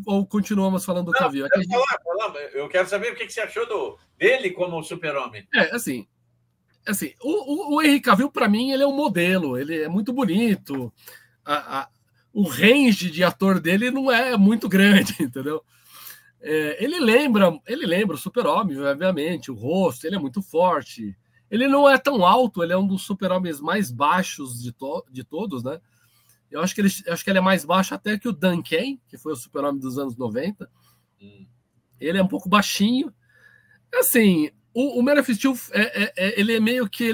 ou continuamos falando do Cavill? Eu quero saber o que você achou dele como Super-Homem. Assim, o Henry Cavill, para mim, ele é um modelo. Ele é muito bonito. O range de ator dele não é muito grande, entendeu? Ele lembra o Super-Homem, obviamente, o rosto, ele é muito forte. Ele não é tão alto, ele é um dos super-homens mais baixos de todos, né? Eu acho que ele é mais baixo até que o Dan Kane, que foi o super-homem dos anos 90. Ele é um pouco baixinho. Assim, o Man of Steel, ele é meio que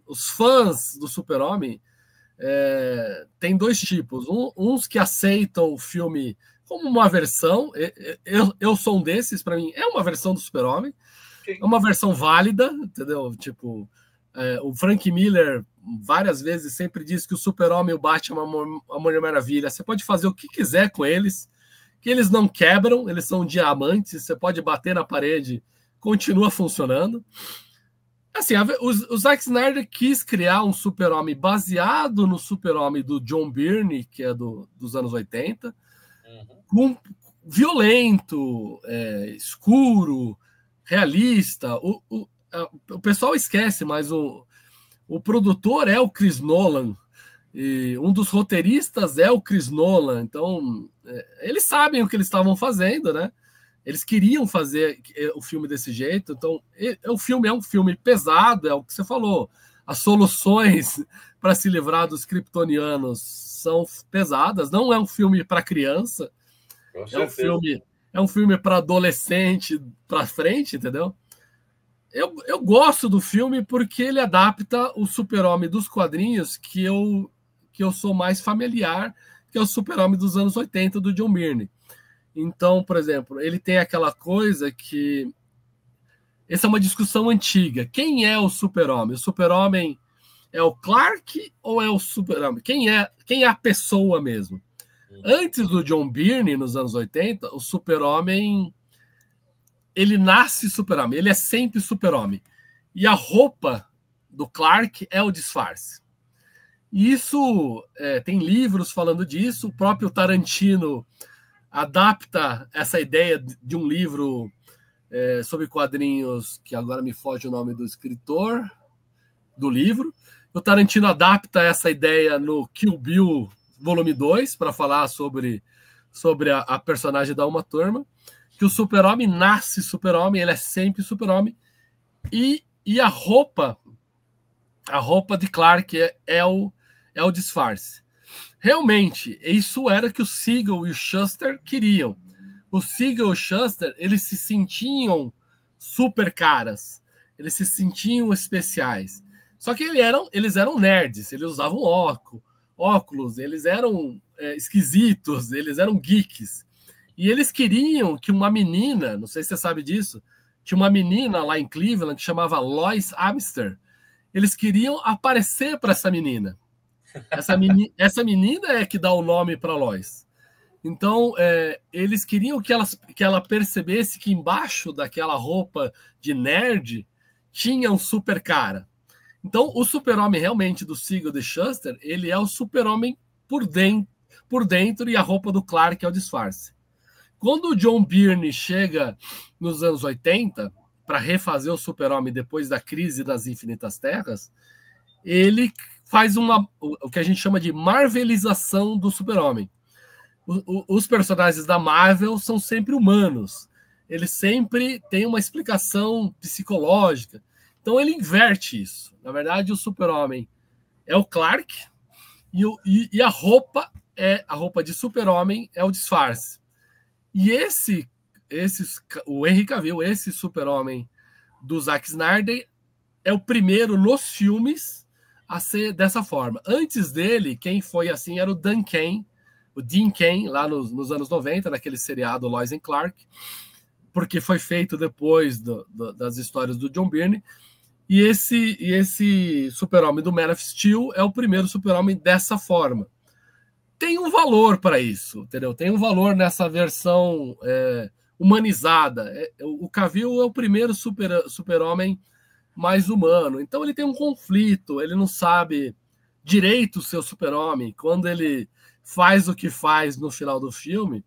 os fãs do super-homem tem dois tipos. Uns que aceitam o filme como uma versão. Eu sou um desses, para mim, é uma versão do super-homem. É uma versão válida, entendeu? Tipo, o Frank Miller várias vezes sempre diz que o Super-Homem e o Batman, a Mulher Maravilha, você pode fazer o que quiser com eles, que eles não quebram, eles são diamantes, você pode bater na parede, continua funcionando. Assim, o Zack Snyder quis criar um Super-Homem baseado no Super-Homem do John Byrne, que é dos anos 80, violento, escuro, realista. O pessoal esquece, mas o produtor é o Chris Nolan e um dos roteiristas é o Chris Nolan. Então, eles sabem o que eles estavam fazendo, né? Eles queriam fazer o filme desse jeito. Então, o filme é um filme pesado, é o que você falou. As soluções para se livrar dos kryptonianos são pesadas. Não é um filme para criança. É um filme para adolescente para frente, entendeu? Eu gosto do filme porque ele adapta o Super-Homem dos quadrinhos que eu sou mais familiar, que é o Super-Homem dos anos 80 do John Byrne. Então, por exemplo, ele tem aquela coisa que essa é uma discussão antiga. Quem é o Super-Homem? O Super-Homem é o Clark ou é o Super-Homem? Quem é a pessoa mesmo? Antes do John Byrne, nos anos 80, o Super-Homem ele nasce Super-Homem, ele é sempre Super-Homem. E a roupa do Clark é o disfarce. E isso, tem livros falando disso, o próprio Tarantino adapta essa ideia de um livro sobre quadrinhos, que agora me foge o nome do escritor do livro. O Tarantino adapta essa ideia no Kill Bill volume 2, para falar sobre a personagem da Uma Thurman, que o Super-Homem nasce Super-Homem, ele é sempre Super-Homem, e a roupa de Clark é o disfarce. Realmente, isso era que o Siegel e o Shuster queriam. O Siegel e o Shuster, eles se sentiam super caras, eles se sentiam especiais. Só que eles eram nerds, eles usavam óculos, eles eram esquisitos, eles eram geeks. E eles queriam que uma menina, não sei se você sabe disso, tinha uma menina lá em Cleveland que chamava Lois Amster. Eles queriam aparecer para essa menina. Essa menina é que dá o nome para Lois. Então, eles queriam que ela percebesse que embaixo daquela roupa de nerd tinha um super cara. Então, o Super-Homem realmente do Siegel de Shuster, ele é o Super-Homem por dentro e a roupa do Clark é o disfarce. Quando o John Byrne chega nos anos 80 para refazer o Super-Homem depois da crise das Infinitas Terras, ele faz o que a gente chama de marvelização do Super-Homem. Os personagens da Marvel são sempre humanos. Eles sempre têm uma explicação psicológica. Então ele inverte isso. Na verdade, o Super-Homem é o Clark e a roupa de Super-Homem é o disfarce. E o Henry Cavill, esse Super-Homem do Zack Snyder, é o primeiro nos filmes a ser dessa forma. Antes dele, quem foi assim era o Dean Cain, lá nos anos 90, naquele seriado Lois and Clark, porque foi feito depois das histórias do John Byrne. E esse Super-Homem do Man of Steel é o primeiro Super-Homem dessa forma. Tem um valor para isso, entendeu? Tem um valor nessa versão humanizada. O Cavill é o primeiro super-homem mais humano. Então ele tem um conflito, ele não sabe direito o seu super-homem. Quando ele faz o que faz no final do filme,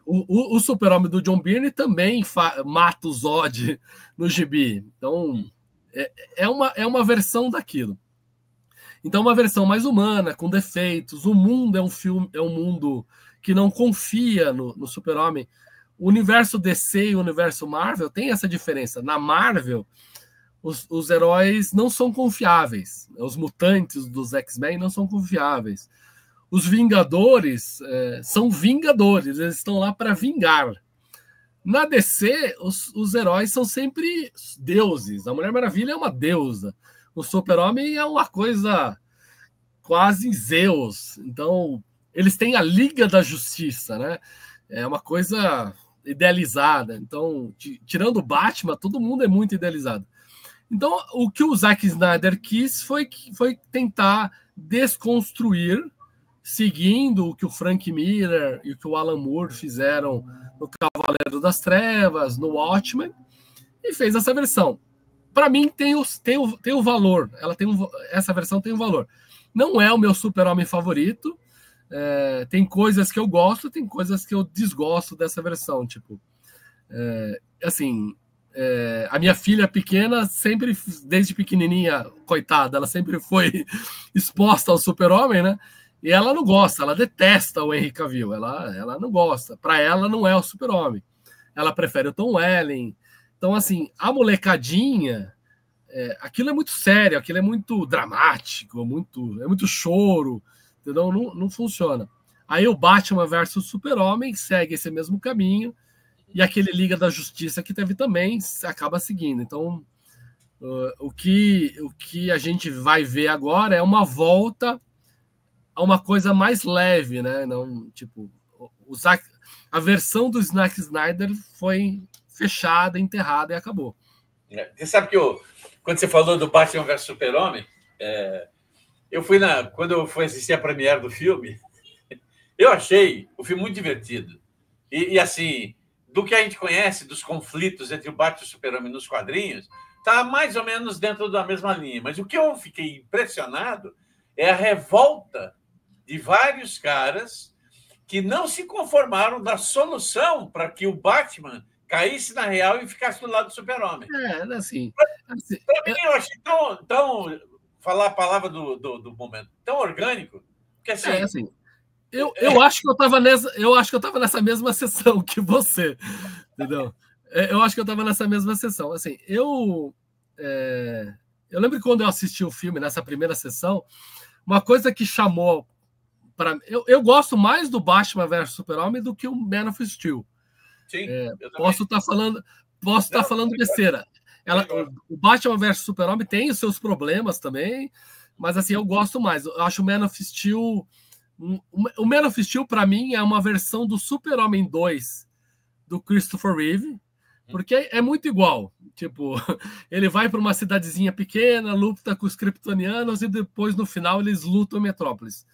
o super-homem do John Byrne também mata o Zod no gibi. Então é uma versão daquilo. Então, uma versão mais humana, com defeitos. O mundo é um mundo que não confia no Super-Homem. O universo DC e o universo Marvel tem essa diferença. Na Marvel, os heróis não são confiáveis. Os mutantes dos X-Men não são confiáveis. Os Vingadores são vingadores, eles estão lá para vingar. Na DC, os heróis são sempre deuses. A Mulher Maravilha é uma deusa. O Super-Homem é uma coisa quase Zeus. Então, eles têm a Liga da Justiça, né? É uma coisa idealizada. Então, tirando o Batman, todo mundo é muito idealizado. Então, o que o Zack Snyder quis foi tentar desconstruir, seguindo o que o Frank Miller e o que o Alan Moore fizeram no Cavaleiro das Trevas, no Watchmen, e fez essa versão. Para mim tem o valor. Essa versão tem um valor. Não é o meu Super-Homem favorito. Tem coisas que eu gosto, tem coisas que eu desgosto dessa versão. Tipo, a minha filha pequena sempre, desde pequenininha, coitada, ela sempre foi exposta ao Super-Homem, né? E ela não gosta, ela detesta o Henry Cavill. Ela não gosta. Para ela não é o Super-Homem. Ela prefere o Tom Welling. Então, assim, a molecadinha, aquilo é muito sério, aquilo é muito dramático, é muito choro, entendeu? Não funciona. Aí o Batman versus Super-Homem segue esse mesmo caminho, e aquele Liga da Justiça que teve também acaba seguindo. Então, o que a gente vai ver agora é uma volta a uma coisa mais leve, né? Não, tipo, a versão do Zack Snyder foi fechada, enterrada e acabou. Você sabe que quando você falou do Batman vs Super-Homem, quando eu fui assistir a premiere do filme, eu achei o filme muito divertido. E assim, do que a gente conhece dos conflitos entre o Batman e o Super-Homem nos quadrinhos, está mais ou menos dentro da mesma linha. Mas o que eu fiquei impressionado é a revolta de vários caras que não se conformaram da solução para que o Batman caísse na real e ficasse do lado do Super-Homem. Assim. Para mim, eu achei tão falar a palavra do momento, tão orgânico, que assim. Eu acho que eu estava nessa mesma sessão que você, entendeu? Eu acho que eu estava nessa mesma sessão. Assim, eu lembro que quando eu assisti o filme nessa primeira sessão, uma coisa que chamou para eu gosto mais do Batman vs Super-Homem do que o Man of Steel. Sim, posso estar falando besteira. O Batman vs Super-Homem tem os seus problemas também, mas assim, eu gosto mais. Eu acho o Man of Steel. O Man of Steel, para mim, é uma versão do Super-Homem 2 do Christopher Reeve, porque é muito igual. Tipo, ele vai para uma cidadezinha pequena, luta com os kryptonianos e depois, no final, eles lutam em Metrópolis.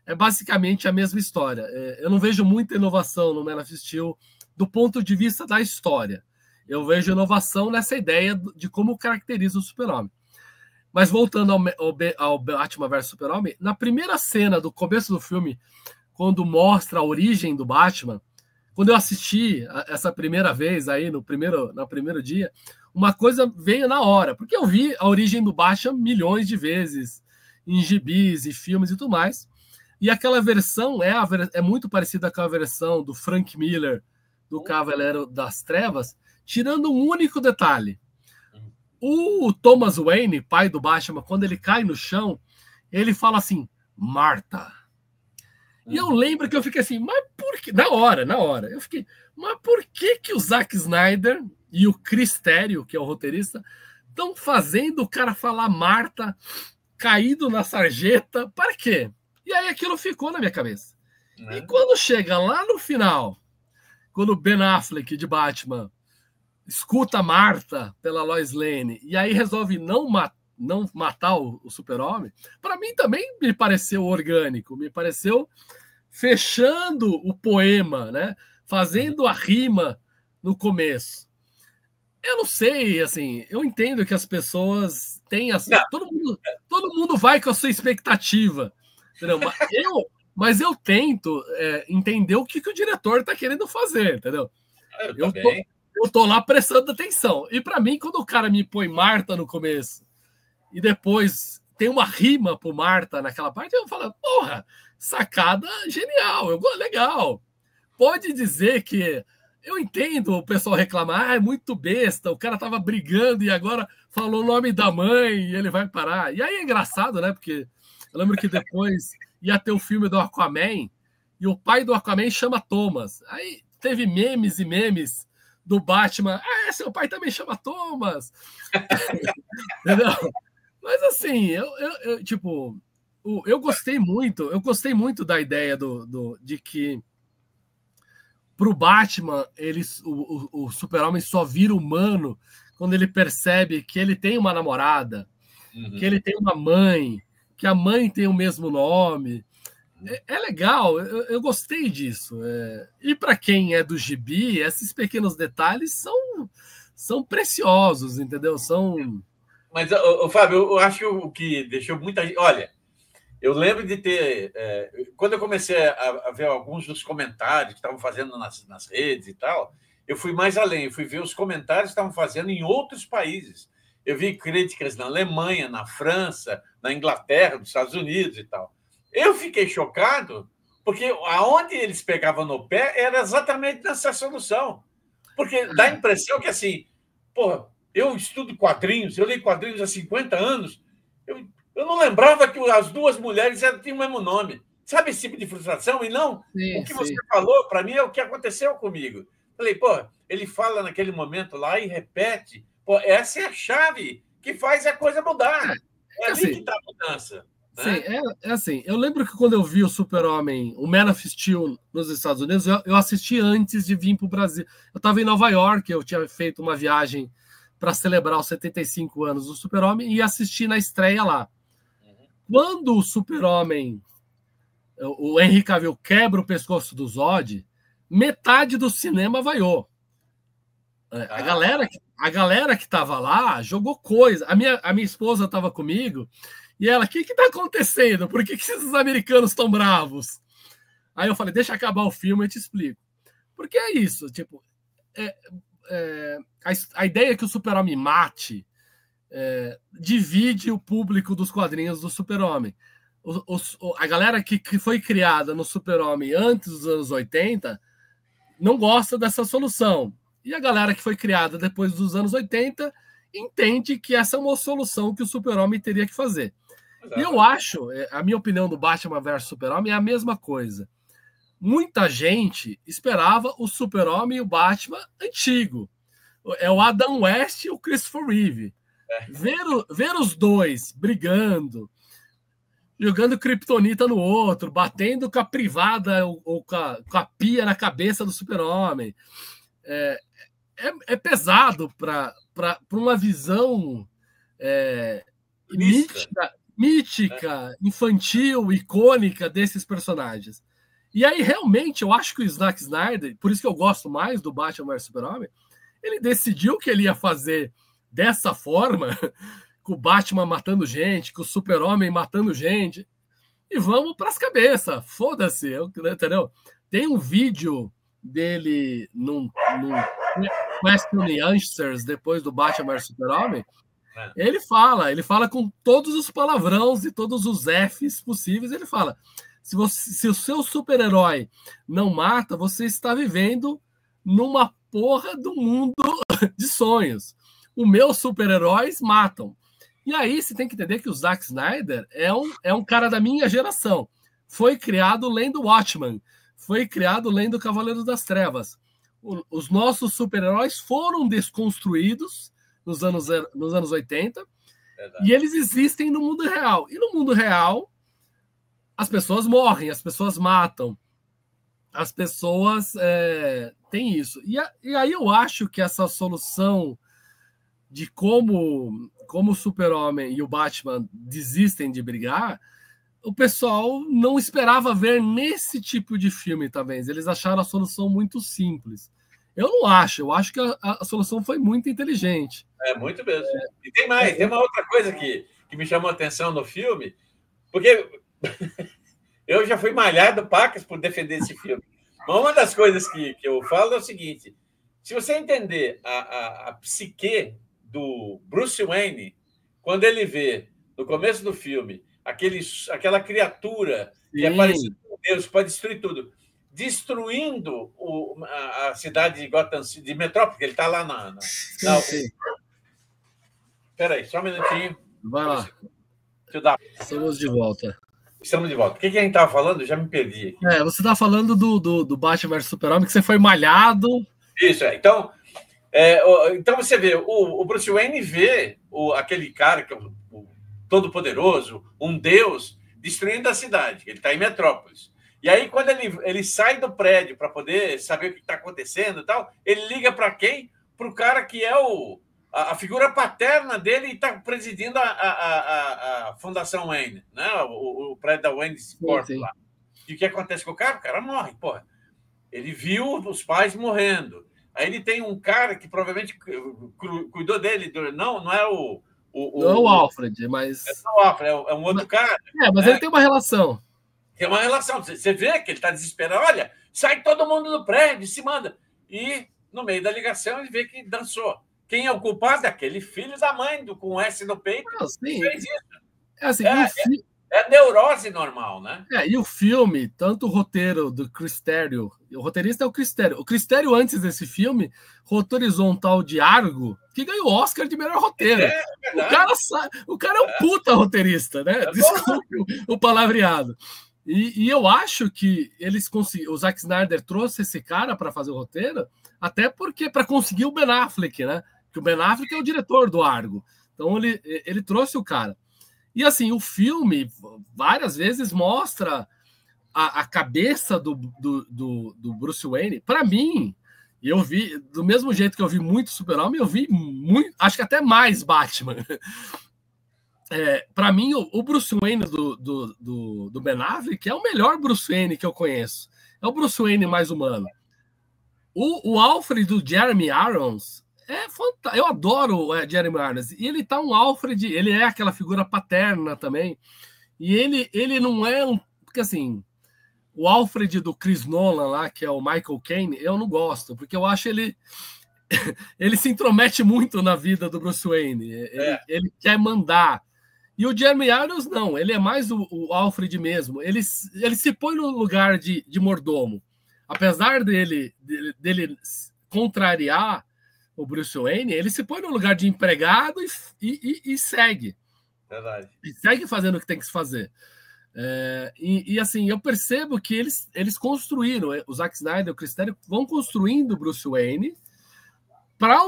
É basicamente a mesma história. Eu não vejo muita inovação no Man of Steel do ponto de vista da história. Eu vejo inovação nessa ideia de como caracteriza o Super-Homem. Mas voltando ao Batman vs Super-Homem, na primeira cena do começo do filme, quando mostra a origem do Batman, quando eu assisti essa primeira vez aí no primeiro dia, uma coisa veio na hora, porque eu vi a origem do Batman milhões de vezes em gibis e filmes e tudo mais. E aquela versão é muito parecida com a versão do Frank Miller do Cavaleiro das Trevas, tirando um único detalhe. O Thomas Wayne, pai do Batman, quando ele cai no chão, ele fala assim, Martha. E eu lembro que eu fiquei assim, mas por que? Na hora, eu fiquei, mas por que o Zack Snyder e o Chris Terrio, que é o roteirista, estão fazendo o cara falar Marta caído na sarjeta, para quê? E aí aquilo ficou na minha cabeça. E quando chega lá no final, quando o Ben Affleck de Batman escuta a Marta pela Lois Lane e aí resolve não matar o Super-Homem, para mim também me pareceu orgânico, me pareceu fechando o poema, né? Fazendo a rima no começo. Eu não sei, assim, eu entendo que as pessoas têm todo mundo vai com a sua expectativa, entendeu? Mas eu tento entender o que o diretor está querendo fazer, entendeu? Eu tô lá prestando atenção. E para mim, quando o cara me põe Marta no começo e depois tem uma rima pro Marta naquela parte, eu falo, porra, sacada genial, legal. Pode dizer que eu entendo o pessoal reclamar, é muito besta, o cara tava brigando e agora falou o nome da mãe e ele vai parar. E aí é engraçado, né? Porque eu lembro que depois ia ter o filme do Aquaman e o pai do Aquaman chama Thomas. Aí teve memes e memes do Batman. Seu pai também chama Thomas. Entendeu? Mas assim, eu gostei muito da ideia de que pro Batman, o Super-Homem só vira humano quando ele percebe que ele tem uma namorada, que ele tem uma mãe, que a mãe tem o mesmo nome. É legal, eu gostei disso. E para quem é do gibi, esses pequenos detalhes são preciosos, entendeu? Mas, Fábio, eu acho que o que deixou muita gente... Olha, eu lembro de ter... quando eu comecei a ver alguns dos comentários que estavam fazendo nas redes e tal, eu fui mais além, eu fui ver os comentários que estavam fazendo em outros países. Eu vi críticas na Alemanha, na França, na Inglaterra, nos Estados Unidos e tal. Eu fiquei chocado, porque aonde eles pegavam no pé era exatamente nessa solução. Porque dá a impressão que, assim, porra, eu estudo quadrinhos, eu leio quadrinhos há 50 anos, eu não lembrava que as duas mulheres tinham o mesmo nome. Sabe esse tipo de frustração? E não, o que você falou, para mim, é o que aconteceu comigo. Falei, pô, ele fala naquele momento lá e repete. Pô, essa é a chave que faz a coisa mudar. É ali que está a mudança. Sim, assim, eu lembro que quando eu vi o Super-Homem, o Man of Steel nos Estados Unidos, eu assisti antes de vir para o Brasil. Eu estava em Nova York, eu tinha feito uma viagem para celebrar os 75 anos do Super-Homem e assisti na estreia lá. Quando o Super-Homem, o Henry Cavill, quebra o pescoço do Zod, metade do cinema vaiou. A galera que estava lá jogou coisa. A minha esposa estava comigo e ela, o que está acontecendo? Por que esses americanos estão bravos? Aí eu falei, deixa acabar o filme e eu te explico. Porque é isso, tipo, a ideia é que o Super-Homem mate divide o público dos quadrinhos do Super-Homem. A galera que foi criada no Super-Homem antes dos anos 80 não gosta dessa solução. E a galera que foi criada depois dos anos 80 entende que essa é uma solução que o Super-Homem teria que fazer. E eu acho, a minha opinião do Batman vs Super-Homem é a mesma coisa. Muita gente esperava o Super-Homem e o Batman antigo. É o Adam West e o Christopher Reeve. Ver os dois brigando, jogando kryptonita no outro, batendo com a privada ou com a pia na cabeça do Super-Homem. É pesado para uma visão mítica, infantil, icônica desses personagens. E aí, realmente, eu acho que o Zack Snyder, por isso que eu gosto mais do Batman vs Super-Homem, ele decidiu que ele ia fazer dessa forma, com o Batman matando gente, com o Super-Homem matando gente, e vamos para as cabeças, foda-se, entendeu? Tem um vídeo dele num Question and Answers depois do Batman vs Super-Homem. Ele fala com todos os palavrões e todos os Fs possíveis. Ele fala: se o seu super-herói não mata, você está vivendo numa porra do mundo de sonhos. Os meus super-heróis matam. E aí você tem que entender que o Zack Snyder é um cara da minha geração. Foi criado lendo Watchmen. Foi criado lendo Cavaleiro das Trevas. Os nossos super-heróis foram desconstruídos nos anos 80, Verdade. e eles existem no mundo real. E no mundo real, as pessoas morrem, as pessoas matam, as pessoas têm isso. E aí eu acho que essa solução de como o Super-Homem e o Batman desistem de brigar, o pessoal não esperava ver nesse tipo de filme, talvez. Eles acharam a solução muito simples. Eu não acho, eu acho que a solução foi muito inteligente. Muito mesmo. E tem mais, tem uma outra coisa que me chamou a atenção no filme, porque eu já fui malhado pacas por defender esse filme. Mas uma das coisas que eu falo é o seguinte: se você entender a psique do Bruce Wayne, quando ele vê, no começo do filme, aquela criatura que é parecida com Deus, que pode destruir tudo, destruindo a cidade de Gotham City, de Metrópole, ele está lá na Espera aí, só um minutinho. Vai lá. Estamos de volta. O que a gente estava falando? Eu já me perdi aqui. Você está falando do Batman vs Super-Homem, que você foi malhado. Isso, Então você vê, o Bruce Wayne vê aquele cara que é o todo-poderoso, um deus, destruindo a cidade. Ele está em Metrópolis. E aí, quando ele sai do prédio para poder saber o que está acontecendo e tal, ele liga para quem? Para o cara que é a figura paterna dele e está presidindo a Fundação Wayne, né? O prédio da Wayne Corp lá. E o que acontece com o cara? O cara morre, porra. Ele viu os pais morrendo. Aí ele tem um cara que provavelmente cuidou dele. Não é o não é o Alfred, mas... É o Alfred, é um outro cara. Mas ele tem uma relação. Tem uma relação. Você vê que ele está desesperado. Olha, sai todo mundo do prédio, se manda. E, no meio da ligação, ele vê que dançou. Quem é o culpado? Aquele filho da mãe, com S no peito, que fez isso. É neurose normal, né? E o filme, tanto o roteiro do Cristério, o roteirista é o Cristério. O Cristério, antes desse filme, roteirizou um tal de Argo, que ganhou o Oscar de melhor roteiro. O cara é um puta roteirista, né? Desculpe o palavreado. E eu acho que eles conseguiram. O Zack Snyder trouxe esse cara para fazer o roteiro, até porque para conseguir o Ben Affleck, né? Que o Ben Affleck é o diretor do Argo. Então ele trouxe o cara. E assim, o filme várias vezes mostra a cabeça do Bruce Wayne. Para mim, eu vi, do mesmo jeito que eu vi muito Super-Homem, eu vi muito, acho que até mais Batman. Para mim, o Bruce Wayne do Ben Affleck é o melhor Bruce Wayne que eu conheço. É o Bruce Wayne mais humano. O Alfred do Jeremy Irons é fantástico. Eu adoro o Jeremy Irons. E ele tá um Alfred, ele é aquela figura paterna também. E ele não é um... Porque assim, o Alfred do Chris Nolan lá, que é o Michael Caine, eu não gosto, porque eu acho ele se intromete muito na vida do Bruce Wayne. Ele quer mandar. E o Jeremy Irons não, ele é mais o Alfred mesmo. Ele se põe no lugar de mordomo. Apesar dele contrariar o Bruce Wayne, ele se põe no lugar de empregado e segue. Verdade. E segue fazendo o que tem que se fazer. E assim, eu percebo que eles construíram, o Zack Snyder e o Cristério vão construindo o Bruce Wayne para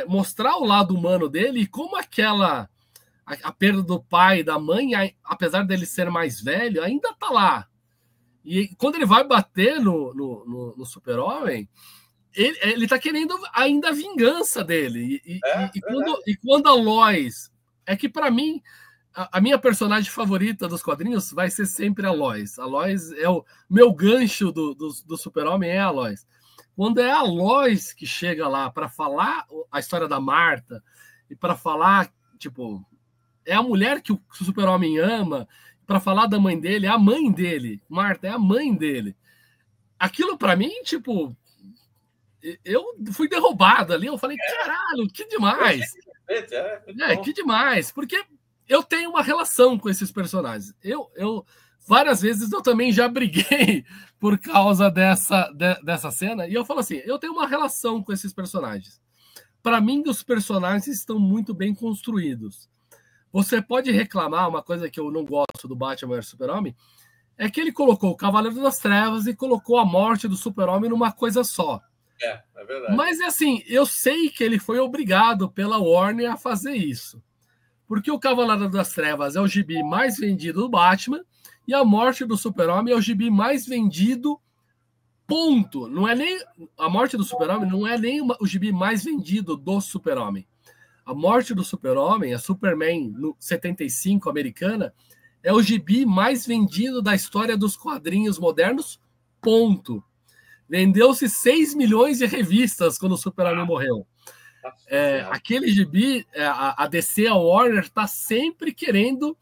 mostrar o lado humano dele e como a perda do pai e da mãe, apesar dele ser mais velho, ainda está lá. E quando ele vai bater no Super-Homem, ele tá querendo ainda a vingança dele. E quando a Lois... É que, para mim, a minha personagem favorita dos quadrinhos vai ser sempre a Lois. A Lois é o meu gancho do Super-Homem, é a Lois. Quando é a Lois que chega lá para falar a história da Marta e para falar, tipo, é a mulher que o Super-Homem ama, para falar da mãe dele, é a mãe dele. Marta é a mãe dele. Aquilo, para mim, tipo... Eu fui derrubado ali, eu falei, caralho, que demais. Que demais, porque eu tenho uma relação com esses personagens. Eu várias vezes eu também já briguei por causa dessa cena, e eu falo assim, eu tenho uma relação com esses personagens. Para mim, os personagens estão muito bem construídos. Você pode reclamar, uma coisa que eu não gosto do Batman vs Super-Homem, é que ele colocou o Cavaleiro das Trevas e colocou a morte do Super-Homem numa coisa só. É verdade. Mas, assim, eu sei que ele foi obrigado pela Warner a fazer isso. Porque o Cavaleiro das Trevas é o gibi mais vendido do Batman e a Morte do Super-Homem é o gibi mais vendido, ponto. Não é nem a Morte do Super-Homem não é nem o gibi mais vendido do Super-Homem. A Morte do Super-Homem, a Superman no 75 americana, é o gibi mais vendido da história dos quadrinhos modernos, ponto. Vendeu-se 6 milhões de revistas quando o Super-Homem morreu. Aquele gibi, a DC, a Warner, está sempre querendo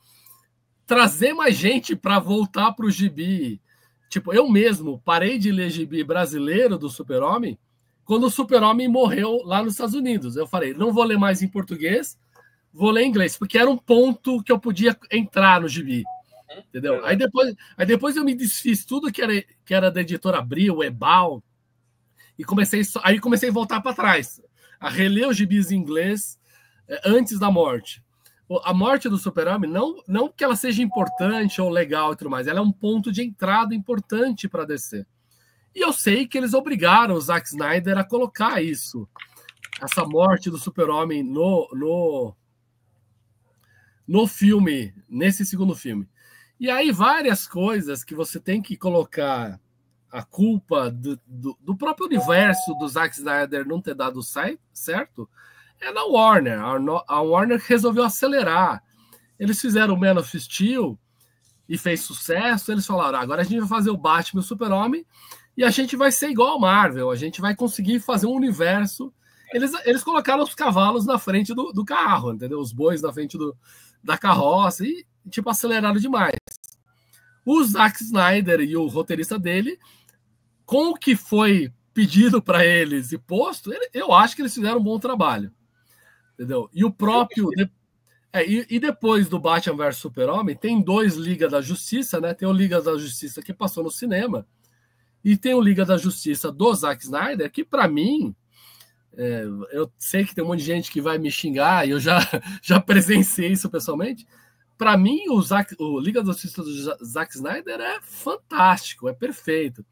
trazer mais gente para voltar para o gibi. Tipo, eu mesmo parei de ler gibi brasileiro do Super-Homem quando o Super-Homem morreu lá nos Estados Unidos. Eu falei, não vou ler mais em português, vou ler em inglês, porque era um ponto que eu podia entrar no gibi. Entendeu? Aí depois eu me desfiz tudo que era da editora Abril, Ebal, e comecei a voltar para trás, a reler os gibis em inglês antes da morte. A morte do Super-Homem, não que ela seja importante ou legal e tudo mais, ela é um ponto de entrada importante para DC. E eu sei que eles obrigaram o Zack Snyder a colocar isso, essa morte do Super-Homem no filme, nesse segundo filme. E aí várias coisas que você tem que colocar a culpa do próprio universo do Zack Snyder não ter dado certo é na Warner. A Warner resolveu acelerar. Eles fizeram o Man of Steel e fez sucesso. Eles falaram, agora a gente vai fazer o Batman e o Super-Homem e a gente vai ser igual a Marvel. A gente vai conseguir fazer um universo. Eles colocaram os cavalos na frente do carro, entendeu? Os bois na frente da carroça e, tipo, aceleraram demais. O Zack Snyder e o roteirista dele, com o que foi pedido para eles e posto, eu acho que eles fizeram um bom trabalho. Entendeu? E o próprio... e depois do Batman vs Super-Homem, tem 2 Liga da Justiça, né? Tem o Liga da Justiça que passou no cinema e tem o Liga da Justiça do Zack Snyder, que para mim... eu sei que tem um monte de gente que vai me xingar e eu já presenciei isso pessoalmente. Para mim, o Liga da Justiça do Zack Snyder é fantástico, é perfeito.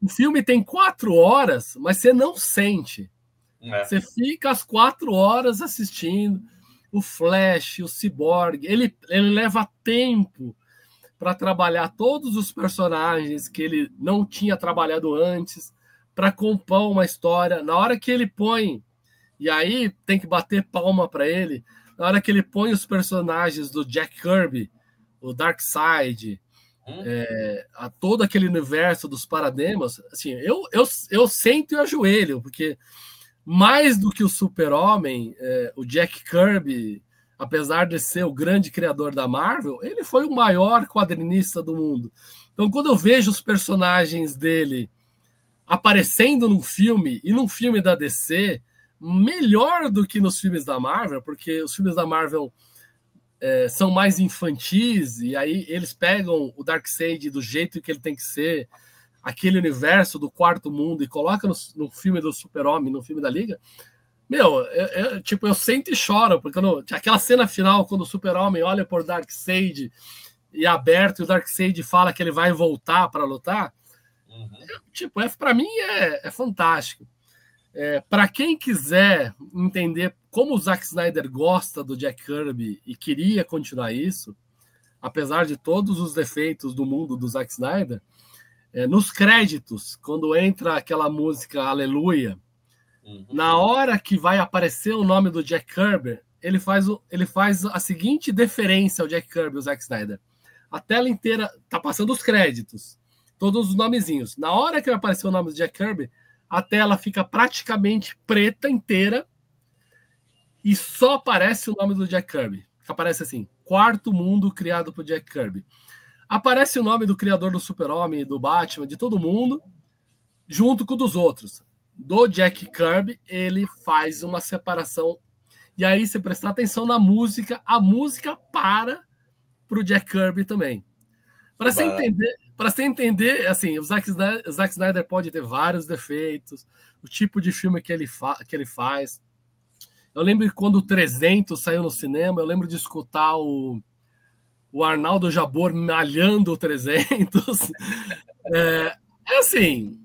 O filme tem 4 horas, mas você não sente. Você fica as 4 horas assistindo o Flash, o Cyborg. Ele leva tempo para trabalhar todos os personagens que ele não tinha trabalhado antes, para compor uma história. Na hora que ele põe, e aí tem que bater palma para ele, na hora que ele põe os personagens do Jack Kirby, o Darkseid, a todo aquele universo dos Parademos, assim, eu sento e ajoelho, porque mais do que o Super-Homem, o Jack Kirby, apesar de ser o grande criador da Marvel, ele foi o maior quadrinista do mundo. Então, quando eu vejo os personagens dele aparecendo num filme, e num filme da DC, melhor do que nos filmes da Marvel, porque os filmes da Marvel são mais infantis, e aí eles pegam o Darkseid do jeito que ele tem que ser, aquele universo do quarto mundo, e colocam no filme do Super-Homem, no filme da Liga. Meu, eu sento e choro, porque aquela cena final, quando o Super-Homem olha por Darkseid e aberto, e o Darkseid fala que ele vai voltar para lutar, para mim é fantástico. Para quem quiser entender como o Zack Snyder gosta do Jack Kirby e queria continuar isso, apesar de todos os defeitos do mundo do Zack Snyder, nos créditos, quando entra aquela música Aleluia, na hora que vai aparecer o nome do Jack Kirby, ele faz a seguinte deferência ao Jack Kirby, o Zack Snyder. A tela inteira tá passando os créditos, todos os nomezinhos. Na hora que vai aparecer o nome do Jack Kirby, a tela fica praticamente preta inteira e só aparece o nome do Jack Kirby. Aparece assim, quarto mundo criado por Jack Kirby. Aparece o nome do criador do Super-Homem, do Batman, de todo mundo, junto com o dos outros. Do Jack Kirby, ele faz uma separação. E aí, se prestar atenção na música, a música para o Jack Kirby também. Para você entender, assim, o Zack Snyder pode ter vários defeitos, o tipo de filme que ele faz. Eu lembro que quando o 300 saiu no cinema, eu lembro de escutar o Arnaldo Jabor malhando o 300. Assim,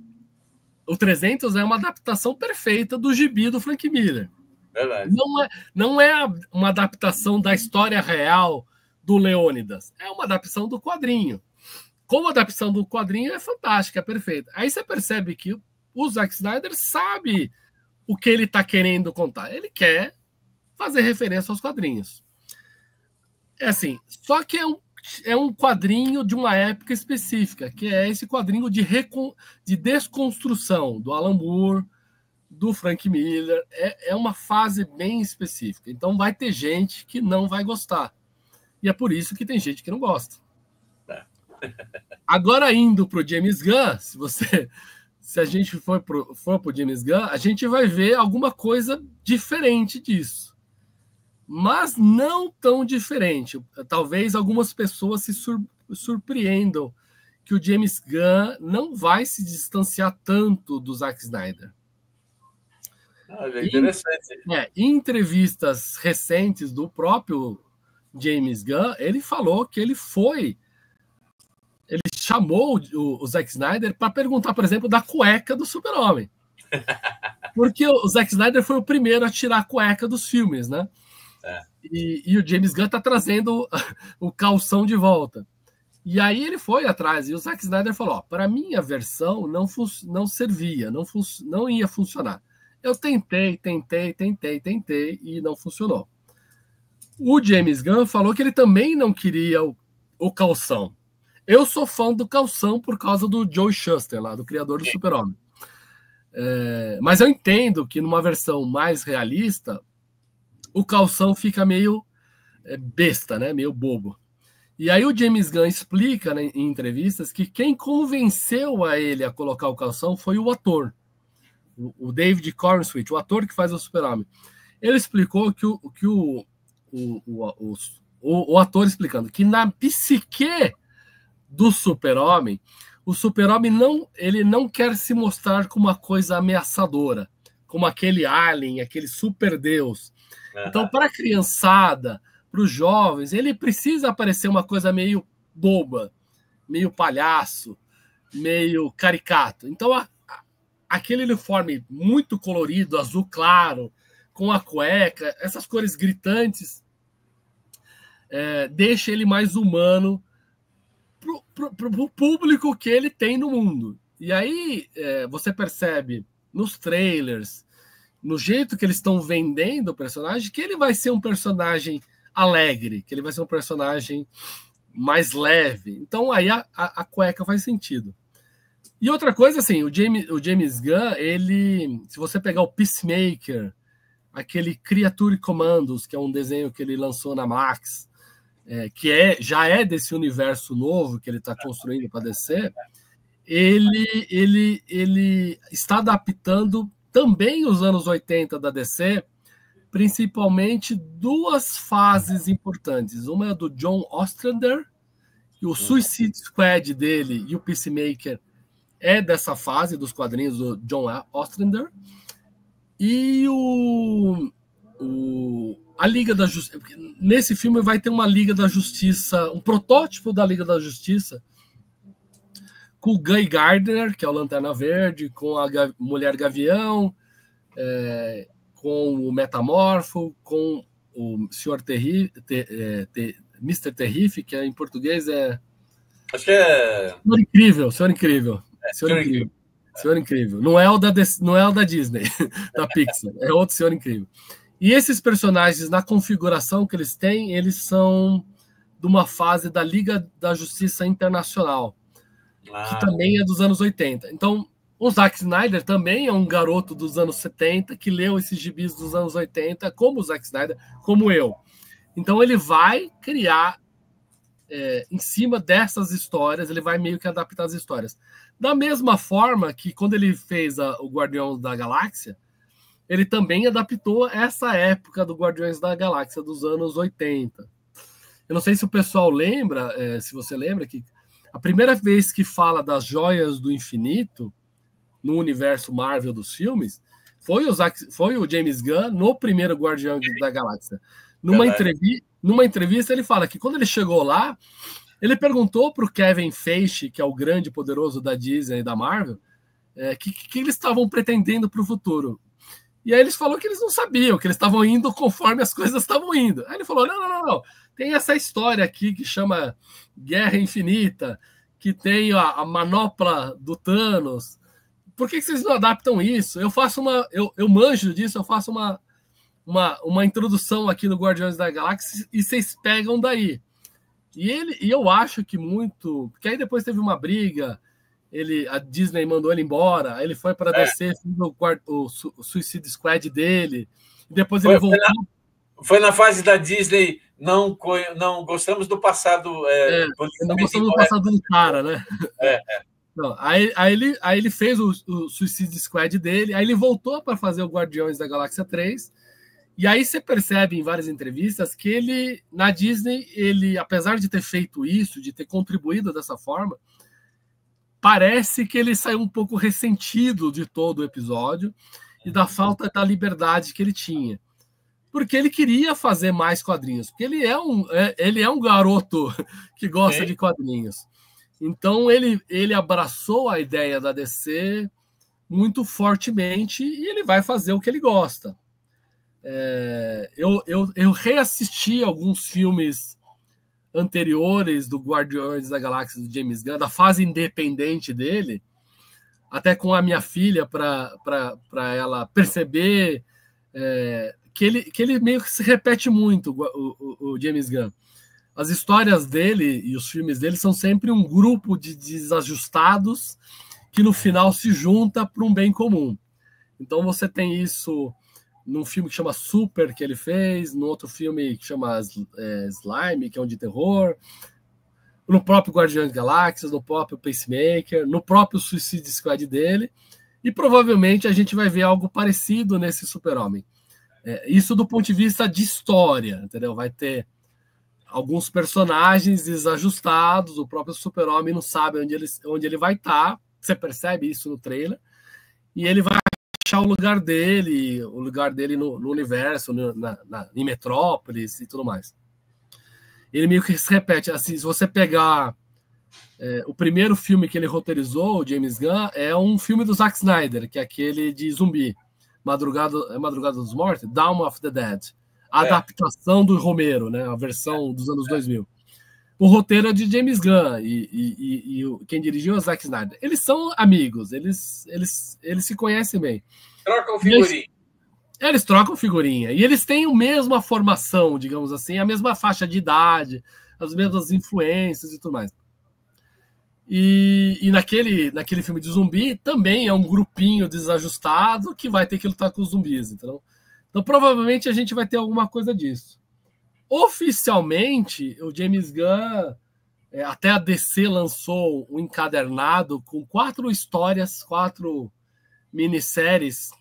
o 300 é uma adaptação perfeita do gibi do Frank Miller. Verdade. Não é uma adaptação da história real do Leônidas. É uma adaptação do quadrinho. Como a adaptação do quadrinho é fantástica, é perfeita. Aí você percebe que o Zack Snyder sabe o que ele está querendo contar. Ele quer fazer referência aos quadrinhos. É assim, só que é um quadrinho de uma época específica, que é esse quadrinho de desconstrução do Alan Moore, do Frank Miller. É uma fase bem específica. Então vai ter gente que não vai gostar. E é por isso que tem gente que não gosta. Agora, indo para o James Gunn, se a gente for para o James Gunn, a gente vai ver alguma coisa diferente disso. Mas não tão diferente. Talvez algumas pessoas se surpreendam que o James Gunn não vai se distanciar tanto do Zack Snyder. É interessante. Em entrevistas recentes do próprio James Gunn, ele falou que ele chamou o Zack Snyder para perguntar, por exemplo, da cueca do Super-Homem. Porque o Zack Snyder foi o primeiro a tirar a cueca dos filmes, né? E o James Gunn está trazendo o calção de volta. E aí ele foi atrás, e o Zack Snyder falou, para mim a versão não servia, não ia funcionar. Eu tentei, e não funcionou. O James Gunn falou que ele também não queria o calção. Eu sou fã do calção por causa do Joe Shuster, lá, do criador do Super-Homem. Mas eu entendo que numa versão mais realista, o calção fica meio besta, né? Meio bobo. E aí o James Gunn explica, né, em entrevistas que quem convenceu a ele a colocar o calção foi o ator, o David Corenswet, o ator que faz o Super-Homem. Ele explicou que o ator explicando que na psique do Super-Homem, o Super-Homem não quer se mostrar como uma coisa ameaçadora, como aquele alien, aquele super-deus. Então, para a criançada, para os jovens, ele precisa aparecer uma coisa meio boba, meio palhaço, meio caricato. Então, aquele uniforme muito colorido, azul claro, com a cueca, essas cores gritantes, deixa ele mais humano para o público que ele tem no mundo. E aí você percebe nos trailers, no jeito que eles estão vendendo o personagem, que ele vai ser um personagem alegre, que ele vai ser um personagem mais leve. Então aí a cueca faz sentido. E outra coisa, assim, o James Gunn, se você pegar o Peacemaker, aquele Creature Commandos, que é um desenho que ele lançou na Max, que já é desse universo novo que ele está construindo para DC, ele está adaptando também os anos 80 da DC, principalmente duas fases importantes. Uma é do John Ostrander, e o Suicide Squad dele e o Peacemaker é dessa fase dos quadrinhos do John Ostrander. E a Liga da Justiça. Nesse filme vai ter uma Liga da Justiça, um protótipo da Liga da Justiça, com o Guy Gardner, que é o Lanterna Verde, com a Mulher Gavião, com o Metamorfo, com o Sr. Mr. Terrific, que em português acho que é... Senhor Incrível, Senhor Incrível. Senhor Incrível. Senhor Incrível. Não é o da Disney, da Pixar, é outro Senhor Incrível. E esses personagens, na configuração que eles têm, eles são de uma fase da Liga da Justiça Internacional, que também é dos anos 80. Então, o Zack Snyder também é um garoto dos anos 70 que leu esses gibis dos anos 80, como o Zack Snyder, como eu. Então, ele vai criar, em cima dessas histórias, ele vai meio que adaptar as histórias. Da mesma forma que, quando ele fez o Guardiões da Galáxia, ele também adaptou essa época do Guardiões da Galáxia dos anos 80. Eu não sei se o pessoal lembra, se você lembra, que a primeira vez que fala das joias do infinito no universo Marvel dos filmes foi o James Gunn no primeiro Guardião da Galáxia. Numa entrevista ele fala que quando ele chegou lá, ele perguntou para o Kevin Feige, que é o grande poderoso da Disney e da Marvel, que eles estavam pretendendo para o futuro. E aí eles falaram que eles não sabiam, que eles estavam indo conforme as coisas estavam indo. Aí ele falou, não. Tem essa história aqui que chama Guerra Infinita, que tem a manopla do Thanos. Por que vocês não adaptam isso? Eu manjo disso, eu faço uma introdução aqui no Guardiões da Galáxia e vocês pegam daí. E eu acho que muito... Porque aí depois teve uma briga, a Disney mandou ele embora, aí ele foi para DC, o Suicide Squad dele, e depois ele voltou... Foi na fase da Disney, não gostamos do passado... não gostamos do passado do cara, né? Não, aí ele fez o Suicide Squad dele, aí ele voltou para fazer o Guardiões da Galáxia 3, e aí você percebe em várias entrevistas que ele, na Disney, apesar de ter feito isso, de ter contribuído dessa forma, parece que ele saiu um pouco ressentido de todo o episódio e da falta da liberdade que ele tinha. Porque ele queria fazer mais quadrinhos, porque ele é um garoto que gosta de quadrinhos. Então ele abraçou a ideia da DC muito fortemente e ele vai fazer o que ele gosta. Eu reassisti alguns filmes anteriores do Guardiões da Galáxia do James Gunn, da fase independente dele, até com a minha filha, para ela perceber que ele meio que se repete muito, o James Gunn. As histórias dele e os filmes dele são sempre um grupo de desajustados que no final se junta para um bem comum. Então você tem isso num filme que chama Super, que ele fez, no outro filme que chama Slime, que é um de terror, no próprio Guardiões Galáxias, no próprio Pacemaker, no próprio Suicide Squad dele, e provavelmente a gente vai ver algo parecido nesse Super-Homem. Isso do ponto de vista de história, entendeu? Vai ter alguns personagens desajustados, o próprio Super-Homem não sabe onde ele vai estar, você percebe isso no trailer, e ele vai achar o lugar dele no universo, em Metrópolis e tudo mais. Ele meio que se repete, assim, se você pegar o primeiro filme que ele roteirizou, o James Gunn, é um filme do Zack Snyder, que é aquele de zumbi, Madrugada dos Mortos, Dawn of the Dead. A adaptação do Romero, né? A versão dos anos 2000. O roteiro é de James Gunn e quem dirigiu é o Zack Snyder. Eles são amigos, eles se conhecem bem. Trocam figurinha. Eles trocam figurinha. E eles têm a mesma formação, digamos assim, a mesma faixa de idade, as mesmas influências e tudo mais. E naquele filme de zumbi também é um grupinho desajustado que vai ter que lutar com os zumbis, entendeu? Então, provavelmente, a gente vai ter alguma coisa disso. Oficialmente, o James Gunn, até a DC lançou um encadernado com 4 histórias, 4 minisséries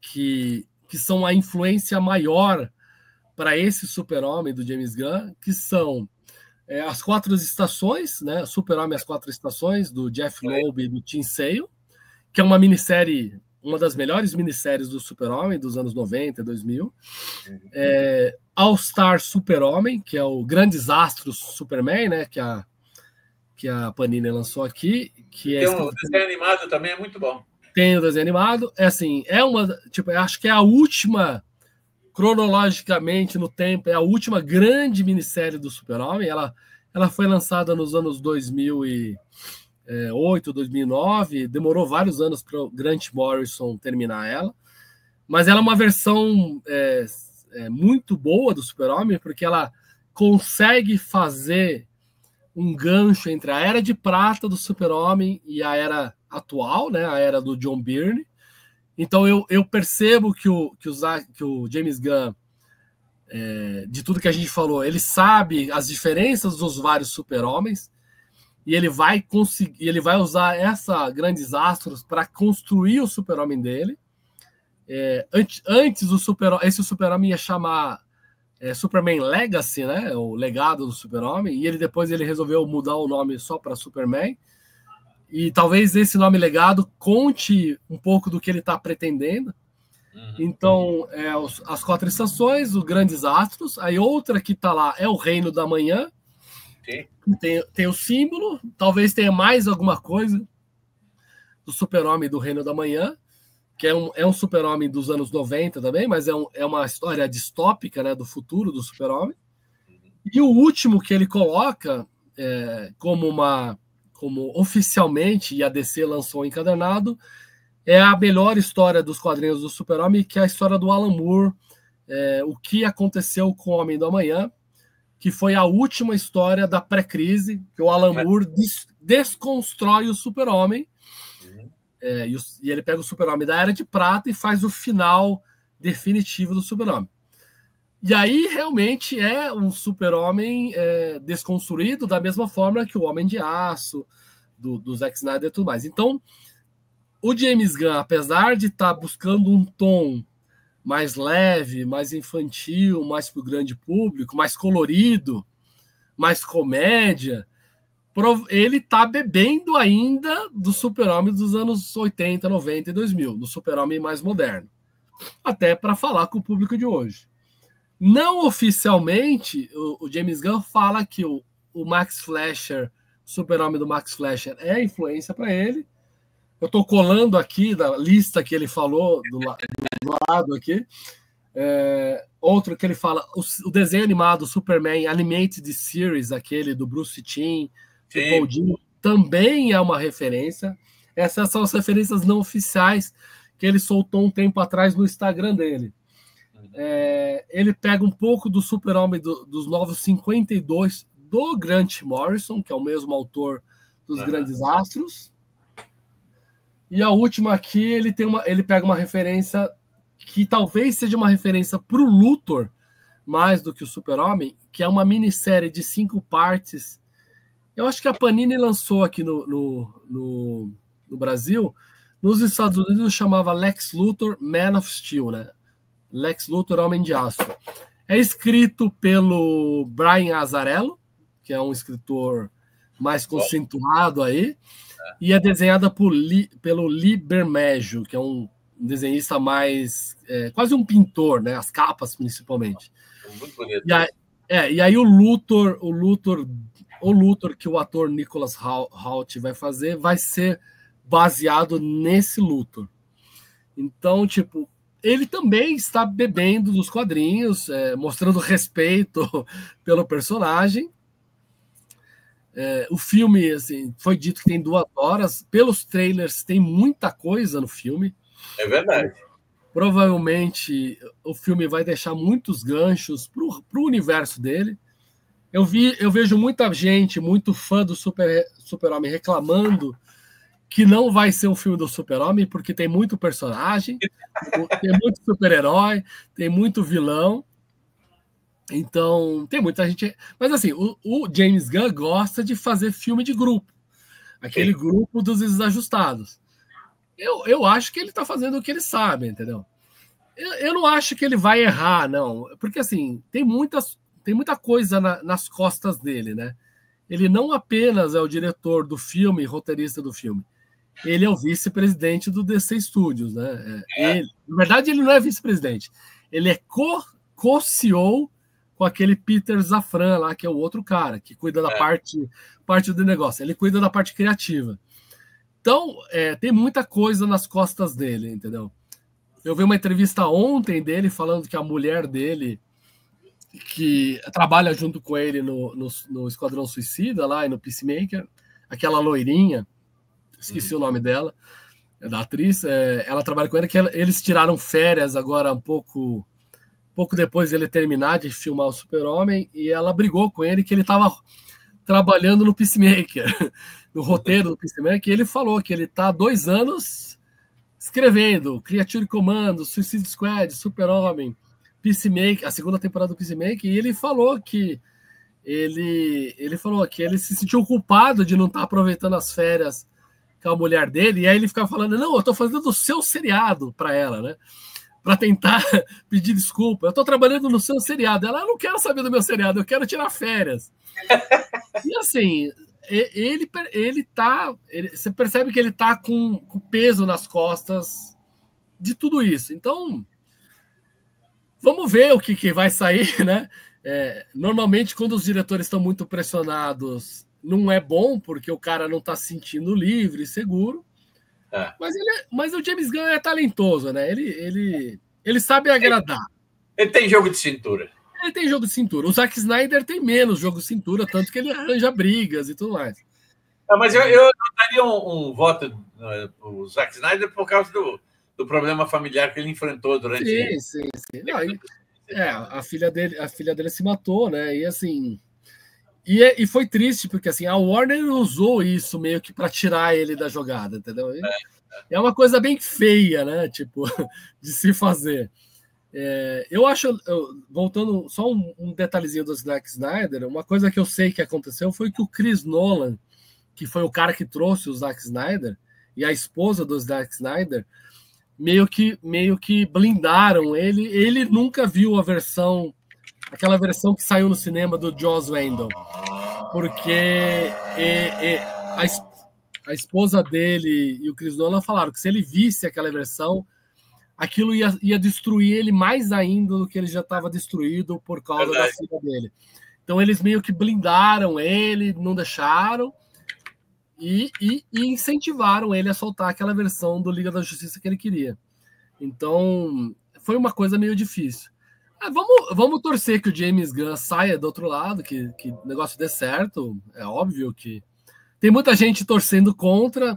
que são a influência maior para esse Super-Homem do James Gunn, que são as 4 estações, né? Super-Homem As 4 Estações, do Jeff Loeb e do Tim Sale, que é uma minissérie, uma das melhores minisséries do Super-Homem dos anos 90 e 2000. All-Star Super-Homem, que é o Grandes Astros Superman, né? Que a Panini lançou aqui. Que tem um desenho animado também, é muito bom. Tem o desenho animado. Acho que é a última, cronologicamente no tempo, é a última grande minissérie do Super-Homem. Ela foi lançada nos anos 2008, 2009, demorou vários anos para o Grant Morrison terminar ela, mas ela é uma versão muito boa do Super-Homem, porque ela consegue fazer um gancho entre a Era de Prata do Super-Homem e a Era atual, né, a Era do John Byrne. Então eu percebo que o James Gunn, de tudo que a gente falou, ele sabe as diferenças dos vários Super-Homens e ele vai usar essa Grandes Astros para construir o Super-Homem dele. Antes esse Super-Homem ia chamar Superman Legacy, né? O legado do Super-Homem, e depois ele resolveu mudar o nome só para Superman. E talvez esse nome legado conte um pouco do que ele está pretendendo. Então, as 4 estações, os Grandes Astros, aí outra que está lá é o Reino da Manhã, tem o símbolo, talvez tenha mais alguma coisa do Super-Homem do Reino da Manhã, que é um Super-Homem dos anos 90 também, mas é uma história distópica, né, do futuro do Super-Homem. E o último que ele coloca como oficialmente, e a DC lançou encadernado, é a melhor história dos quadrinhos do Super-Homem, que é a história do Alan Moore, o que aconteceu com o Homem do Amanhã, que foi a última história da pré-crise, que o Alan Moore desconstrói o Super-Homem, e ele pega o Super-Homem da Era de Prata e faz o final definitivo do Super-Homem. E aí, realmente, é um Super-Homem desconstruído da mesma forma que o Homem de Aço, do Zack Snyder e tudo mais. Então, o James Gunn, apesar de estar buscando um tom mais leve, mais infantil, mais para o grande público, mais colorido, mais comédia, ele está bebendo ainda do Super-Homem dos anos 80, 90 e 2000, do Super-Homem mais moderno, até para falar com o público de hoje. Não oficialmente, o James Gunn fala que o Max Fleischer, o Super-Homem do Max Fleischer, é influência para ele. Eu estou colando aqui da lista que ele falou do lado aqui. Outro que ele fala, o desenho animado Superman Animated Series, aquele do Bruce Timm, do Paul Dini, também é uma referência. Essas são as referências não oficiais que ele soltou um tempo atrás no Instagram dele. Ele pega um pouco do Super-Homem dos Novos 52 do Grant Morrison, que é o mesmo autor dos Grandes Astros. E a última aqui, ele pega uma referência que talvez seja uma referência para o Luthor, mais do que o Super-Homem, que é uma minissérie de 5 partes. Eu acho que a Panini lançou aqui no Brasil. Nos Estados Unidos chamava Lex Luthor Man of Steel, né? Lex Luthor Homem de Aço. É escrito pelo Brian Azzarello, que é um escritor mais conceituado aí, e é desenhada pelo Lee Bermejo, que é um desenhista mais... quase um pintor, né? As capas, principalmente. Muito bonito. E aí o Luthor que o ator Nicholas Hoult vai fazer vai ser baseado nesse Luthor. Então, tipo, ele também está bebendo dos quadrinhos, mostrando respeito pelo personagem. O filme, assim, foi dito que tem 2 horas. Pelos trailers, tem muita coisa no filme. É verdade. Provavelmente o filme vai deixar muitos ganchos para o universo dele. Eu vejo muita gente, muito fã do Super-Homem reclamando que não vai ser um filme do Super-Homem, porque tem muito personagem, tem muito super-herói, tem muito vilão. Então, tem muita gente... Mas, assim, o James Gunn gosta de fazer filme de grupo. Aquele grupo dos desajustados. Eu acho que ele está fazendo o que ele sabe, entendeu? Eu não acho que ele vai errar, não. Porque, assim, tem muita coisa nas costas dele, né? Ele não apenas é o diretor do filme, roteirista do filme. Ele é o vice-presidente do DC Studios, né? Na verdade, ele não é vice-presidente. Ele é co-CEO com aquele Peter Safran lá, que é o outro cara, que cuida da parte do negócio. Ele cuida da parte criativa. Então, tem muita coisa nas costas dele, entendeu? Eu vi uma entrevista ontem dele falando que a mulher dele, que trabalha junto com ele no Esquadrão Suicida, lá e no Peacemaker, aquela loirinha, esqueci o nome dela, da atriz, ela trabalha com ele, que eles tiraram férias agora um pouco depois dele terminar de filmar o Super-Homem, e ela brigou com ele que ele estava trabalhando no Peacemaker, no roteiro do Peacemaker, e ele falou que ele está há 2 anos escrevendo Creature Commando, Suicide Squad, Super-Homem, Peacemaker, a 2ª temporada do Peacemaker, e ele falou que ele se sentiu culpado de não estar aproveitando as férias com a mulher dele, e aí ele ficava falando, não, eu tô fazendo o seu seriado para ela, né? Para tentar pedir desculpa. Eu tô trabalhando no seu seriado. Ela, eu não quero saber do meu seriado, eu quero tirar férias. E assim, você percebe que ele tá com peso nas costas de tudo isso. Então, vamos ver o que vai sair, né? Normalmente, quando os diretores estão muito pressionados, não é bom, porque o cara não está se sentindo livre, seguro. É. Mas o James Gunn é talentoso, né? Ele sabe agradar. Ele tem jogo de cintura. Ele tem jogo de cintura. O Zack Snyder tem menos jogo de cintura, tanto que ele arranja brigas e tudo mais. Mas eu daria um voto pro Zack Snyder por causa do problema familiar que ele enfrentou durante... Sim. Não, a filha dele se matou, né? E assim... E foi triste, porque assim, a Warner usou isso meio que para tirar ele da jogada, entendeu? É uma coisa bem feia, né? Tipo, de se fazer. Eu acho, voltando só um detalhezinho do Zack Snyder, uma coisa que eu sei que aconteceu foi que o Chris Nolan, que foi o cara que trouxe o Zack Snyder, e a esposa do Zack Snyder, meio que blindaram ele. Ele nunca viu aquela versão que saiu no cinema do Joss Whedon, porque a esposa dele e o Chris Nolan falaram que se ele visse aquela versão, aquilo ia destruir ele mais ainda do que ele já estava destruído por causa da filha dele. Então eles meio que blindaram ele, não deixaram e incentivaram ele a soltar aquela versão do Liga da Justiça que ele queria. Então foi uma coisa meio difícil. Vamos torcer que o James Gunn saia do outro lado, que o negócio dê certo. É óbvio que tem muita gente torcendo contra,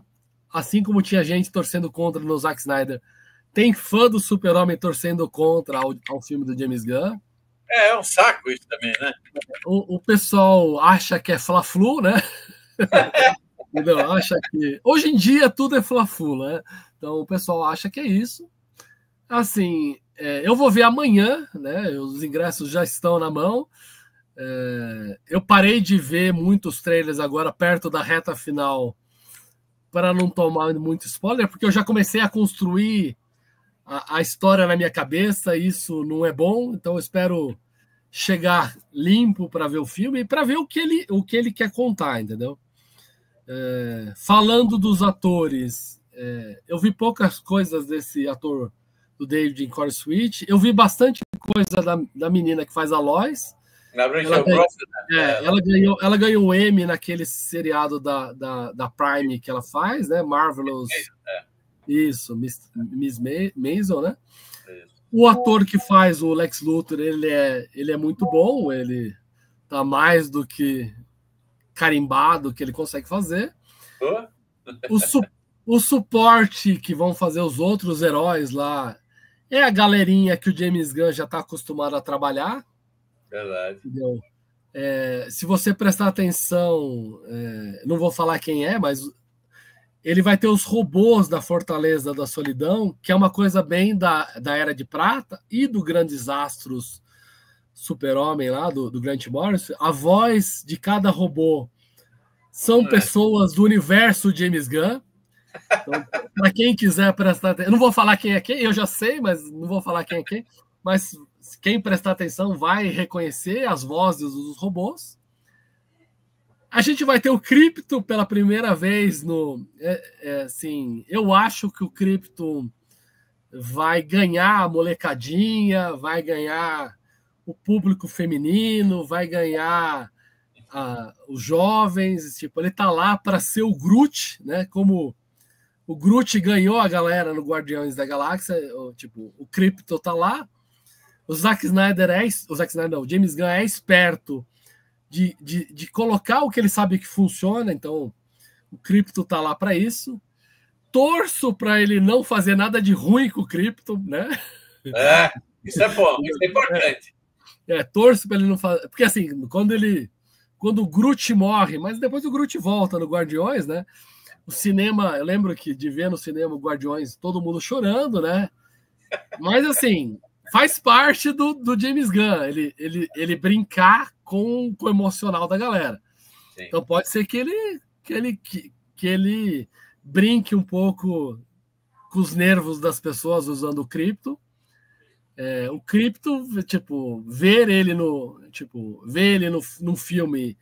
assim como tinha gente torcendo contra no Zack Snyder. Tem fã do Super-Homem torcendo contra ao filme do James Gunn. É um saco isso também, né? O pessoal acha que é Fla-Flu, né? Não, acha que... Hoje em dia tudo é Fla-Flu, né? Então o pessoal acha que é isso. Assim... eu vou ver amanhã, né? Os ingressos já estão na mão. Eu parei de ver muitos trailers agora perto da reta final para não tomar muito spoiler, porque eu já comecei a construir a história na minha cabeça. Isso não é bom, então eu espero chegar limpo para ver o filme e para ver o que ele quer contar, entendeu? Falando dos atores, eu vi poucas coisas desse ator do David Corenswet. Eu vi bastante coisa da menina que faz a Lois. Ela ganhou um Emmy naquele seriado da Prime que ela faz, né? Marvelous. Isso, Miss Maisel, né? O ator que faz o Lex Luthor, ele é muito bom, ele tá mais do que carimbado que ele consegue fazer. O suporte que vão fazer os outros heróis lá é a galerinha que o James Gunn já está acostumado a trabalhar. Verdade. Entendeu? Se você prestar atenção, não vou falar quem é, mas ele vai ter os robôs da Fortaleza da Solidão, que é uma coisa bem da Era de Prata e do Grandes Astros Super-Homem lá, do Grant Morrison. A voz de cada robô são pessoas do universo James Gunn. Então, para quem quiser prestar atenção, eu não vou falar quem é quem, eu já sei, mas não vou falar quem é quem, mas quem prestar atenção vai reconhecer as vozes dos robôs. A gente vai ter o Krypto pela primeira vez assim, eu acho que o Krypto vai ganhar a molecadinha, vai ganhar o público feminino, vai ganhar os jovens, tipo, ele tá lá para ser o Groot, né? Como o Groot ganhou a galera no Guardiões da Galáxia, tipo, o Krypto tá lá. O Zack Snyder o James Gunn é esperto de colocar o que ele sabe que funciona, então o Krypto tá lá para isso. Torço para ele não fazer nada de ruim com o Krypto, né? Isso é bom, isso é importante. Torço para ele não fazer, porque assim, quando o Groot morre, mas depois o Groot volta no Guardiões, né? O cinema, eu lembro de ver no cinema o Guardiões, todo mundo chorando, né? Mas assim, faz parte do James Gunn, ele brincar com o emocional da galera. Sim. Então pode ser que ele brinque um pouco com os nervos das pessoas usando o Krypto. O Krypto, tipo, ver ele num filme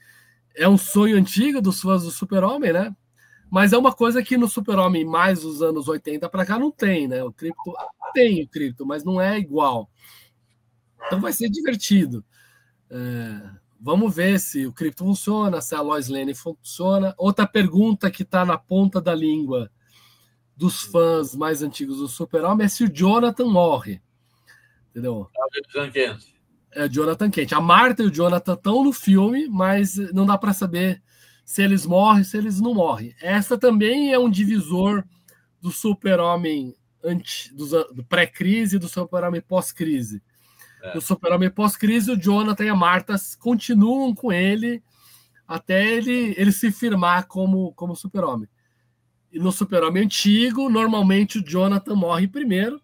é um sonho antigo dos fãs do Super-Homem, né? Mas é uma coisa que no Super-Homem mais dos anos 80 para cá não tem, né? O Krypto tem o Krypto, mas não é igual. Então vai ser divertido. Vamos ver se o Krypto funciona, se a Lois Lane funciona. Outra pergunta que está na ponta da língua dos fãs mais antigos do Super-Homem é se o Jonathan morre. Entendeu? É o Jonathan Kent. A Marta e o Jonathan estão no filme, mas não dá para saber se eles morrem, se eles não morrem. Essa também é um divisor do Super-Homem do pré-crise e do Super-Homem pós-crise. No Super-Homem pós-crise, o Jonathan e a Marta continuam com ele até ele se firmar como Super-Homem. E no Super-Homem antigo, normalmente o Jonathan morre primeiro.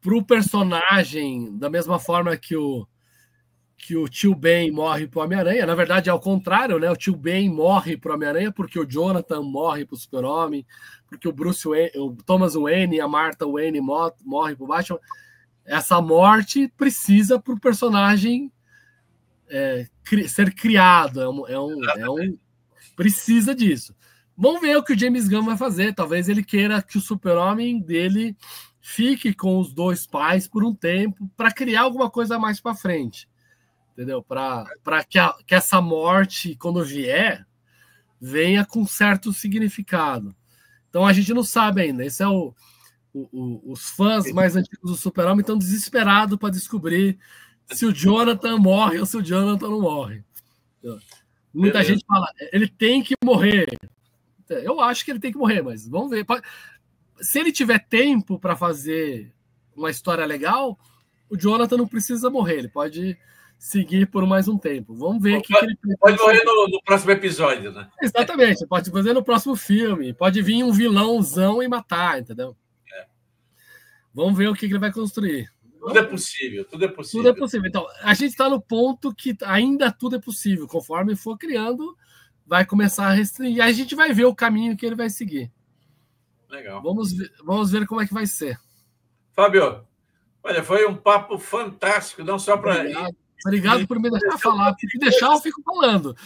Para o personagem, da mesma forma que o Tio Ben morre para o Homem-Aranha, na verdade é ao contrário, né? O Tio Ben morre para o Homem-Aranha porque o Jonathan morre para o Super-Homem, porque o Thomas Wayne e a Martha Wayne morre para o Batman. Essa morte precisa para o personagem ser criado, precisa disso. Vamos ver o que o James Gunn vai fazer. Talvez ele queira que o Super-Homem dele fique com os dois pais por um tempo para criar alguma coisa mais para frente. Entendeu? Para que essa morte, quando vier, venha com certo significado. Então a gente não sabe ainda. Esse é os fãs mais antigos do Super-Homem estão desesperados para descobrir se o Jonathan morre ou se o Jonathan não morre. Muita gente fala, ele tem que morrer. Eu acho que ele tem que morrer, mas vamos ver. Se ele tiver tempo para fazer uma história legal, o Jonathan não precisa morrer. Ele pode seguir por mais um tempo. Vamos ver o que ele pode morrer no próximo episódio, né? Exatamente. Pode fazer no próximo filme. Pode vir um vilãozão e matar, entendeu? Vamos ver o que ele vai construir. Tudo é possível, tudo é possível. Tudo é possível. Então, a gente está no ponto que ainda tudo é possível. Conforme for criando, vai começar a restringir. Aí a gente vai ver o caminho que ele vai seguir. Legal. Vamos ver como é que vai ser. Fábio, olha, foi um papo fantástico, não só para... Obrigado por me deixar falar. Se deixar, eu fico falando.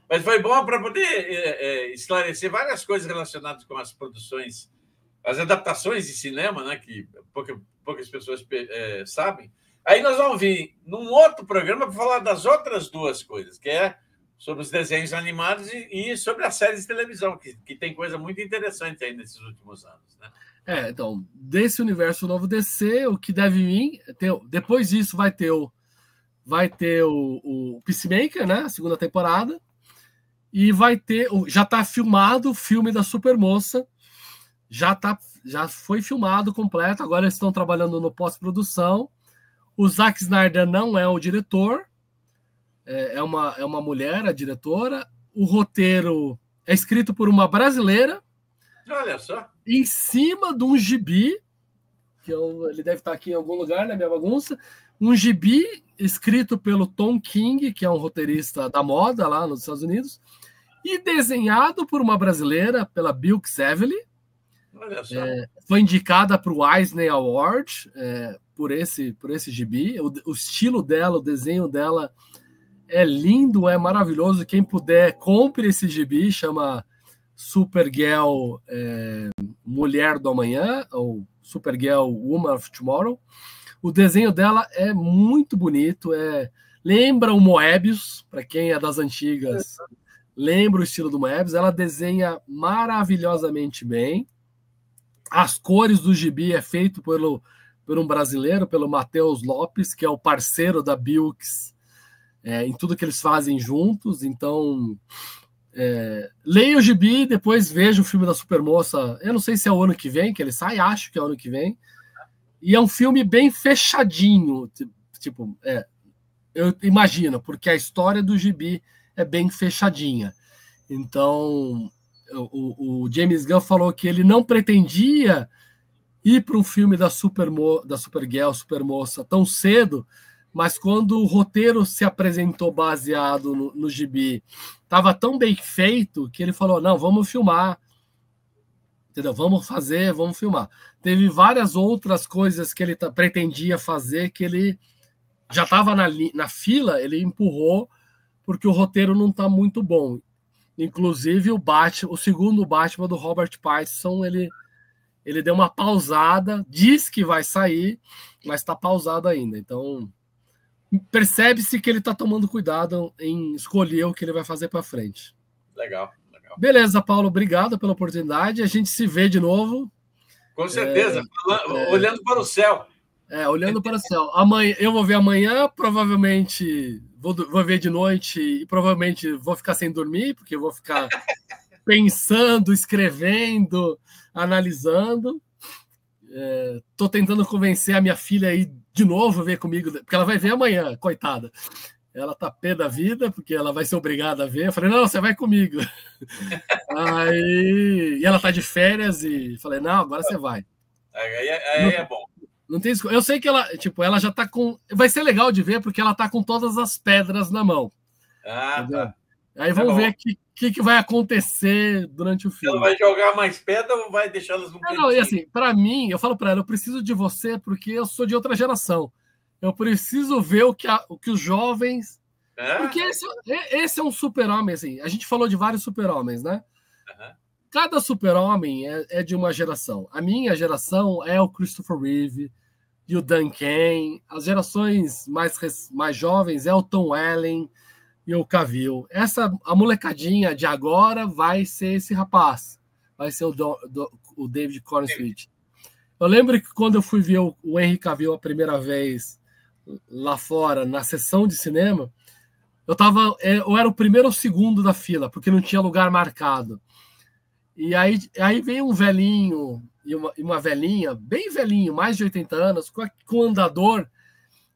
Mas foi bom para poder esclarecer várias coisas relacionadas com as produções, as adaptações de cinema, né, que poucas pessoas sabem. Aí nós vamos vir num outro programa para falar das outras duas coisas, que é sobre os desenhos animados e sobre as séries de televisão, que tem coisa muito interessante aí nesses últimos anos, né? Então, desse universo novo DC, o que deve vir, depois disso vai ter o Peacemaker, né, a segunda temporada, e vai ter, já está filmado o filme da Supermoça, já foi filmado completo, agora eles estão trabalhando no pós-produção. O Zack Snyder não é o diretor, é uma mulher, a diretora. O roteiro é escrito por uma brasileira. Olha só. Em cima de um gibi, ele deve estar aqui em algum lugar na minha bagunça, um gibi escrito pelo Tom King, que é um roteirista da moda lá nos Estados Unidos, e desenhado por uma brasileira, pela Bilk Savely. Olha só. Foi indicada para o Eisner Award por esse gibi. O estilo dela, o desenho dela é lindo, é maravilhoso. Quem puder, compre esse gibi, chama Supergirl Mulher do Amanhã, ou Supergirl Woman of Tomorrow. O desenho dela é muito bonito, lembra o Moebius, para quem é das antigas, lembra o estilo do Moebius. Ela desenha maravilhosamente bem. As cores do gibi é feito por um brasileiro, pelo Matheus Lopes, que é o parceiro da Bilks em tudo que eles fazem juntos. Então, leia o gibi, depois veja o filme da Supermoça. Eu não sei se é o ano que vem que ele sai, acho que é o ano que vem. E é um filme bem fechadinho, tipo, eu imagino, porque a história do gibi é bem fechadinha. Então, o James Gunn falou que ele não pretendia ir para um filme da Supergirl, Supermoça, tão cedo, mas quando o roteiro se apresentou baseado no gibi, estava tão bem feito que ele falou, não, vamos filmar, entendeu? Vamos filmar. Teve várias outras coisas que ele pretendia fazer que ele já estava na fila, ele empurrou porque o roteiro não está muito bom. Inclusive o segundo Batman do Robert Pattinson, ele deu uma pausada, diz que vai sair, mas está pausado ainda. Então, percebe-se que ele está tomando cuidado em escolher o que ele vai fazer para frente. Legal. Beleza, Paulo, obrigado pela oportunidade. A gente se vê de novo. Com certeza, olhando para o céu. Olhando para o céu. Amanhã, eu vou ver amanhã, provavelmente vou ver de noite e provavelmente vou ficar sem dormir, porque eu vou ficar pensando, escrevendo, analisando. Tô tentando convencer a minha filha aí de novo a ver comigo, porque ela vai ver amanhã, coitada. Ela tá pé da vida, porque ela vai ser obrigada a ver. Eu falei, não, você vai comigo. E ela tá de férias e falei, não, agora você vai. Aí é bom. Não tem, eu sei que ela já tá com... Vai ser legal de ver, porque ela tá com todas as pedras na mão. Tá. Aí vamos ver o que vai acontecer durante o filme. Ela vai jogar mais pedra ou vai deixá-las no cantinho? Não, e assim, para mim, eu falo para ela, eu preciso de você porque eu sou de outra geração. Eu preciso ver o que os jovens... Porque esse é um super-homem, assim. A gente falou de vários super-homens, né? Uhum. Cada super-homem é de uma geração. A minha geração é o Christopher Reeve e o Dan Cain. As gerações mais jovens é o Tom Welling e o Cavill. A molecadinha de agora vai ser esse rapaz. Vai ser o David Corenswet. Eu lembro que quando eu fui ver o Henry Cavill a primeira vez lá fora, na sessão de cinema, eu era o primeiro ou segundo da fila, porque não tinha lugar marcado. E aí veio um velhinho e uma velhinha, bem velhinho, mais de 80 anos, com um andador,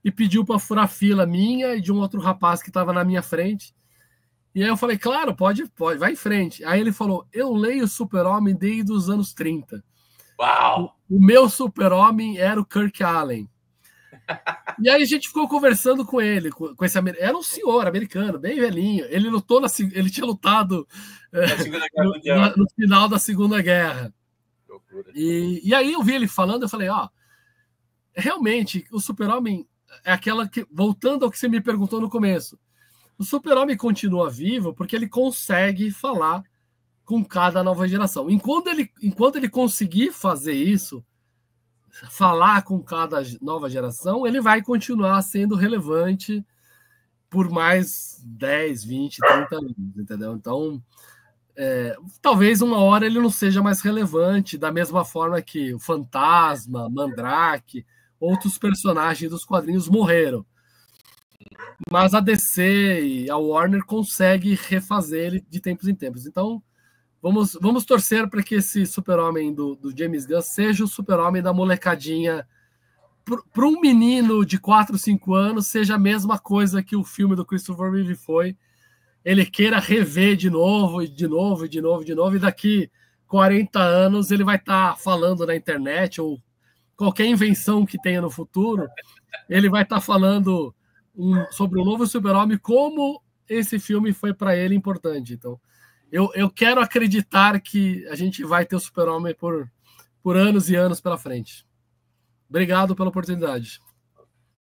e pediu para furar fila minha e de um outro rapaz que estava na minha frente. E aí eu falei, claro, pode, vai em frente. Aí ele falou, eu leio Super-Homem desde os anos 30. Uau! O meu Super-Homem era o Kirk Allen. E aí a gente ficou conversando com ele, com esse era um senhor americano, bem velhinho. Ele tinha lutado no final da Segunda Guerra. E aí eu vi ele falando, eu falei, realmente, o Super-Homem é aquela que, voltando ao que você me perguntou no começo, o Super-Homem continua vivo porque ele consegue falar com cada nova geração. Enquanto ele conseguir fazer isso, falar com cada nova geração, ele vai continuar sendo relevante por mais 10, 20, 30 anos, entendeu? Então, talvez uma hora ele não seja mais relevante, da mesma forma que o Fantasma, Mandrake, outros personagens dos quadrinhos morreram. Mas a DC e a Warner consegue refazer ele de tempos em tempos. Então, vamos torcer para que esse Super-Homem do James Gunn seja o Super-Homem da molecadinha. Para um menino de 4, 5 anos, seja a mesma coisa que o filme do Christopher Reeve foi. Ele queira rever de novo, e de novo, e de novo, de novo, e daqui 40 anos ele vai estar falando na internet, ou qualquer invenção que tenha no futuro, ele vai estar falando sobre o novo Super-Homem, como esse filme foi para ele importante. Então, eu quero acreditar que a gente vai ter o Super-Homem por anos e anos pela frente. Obrigado pela oportunidade.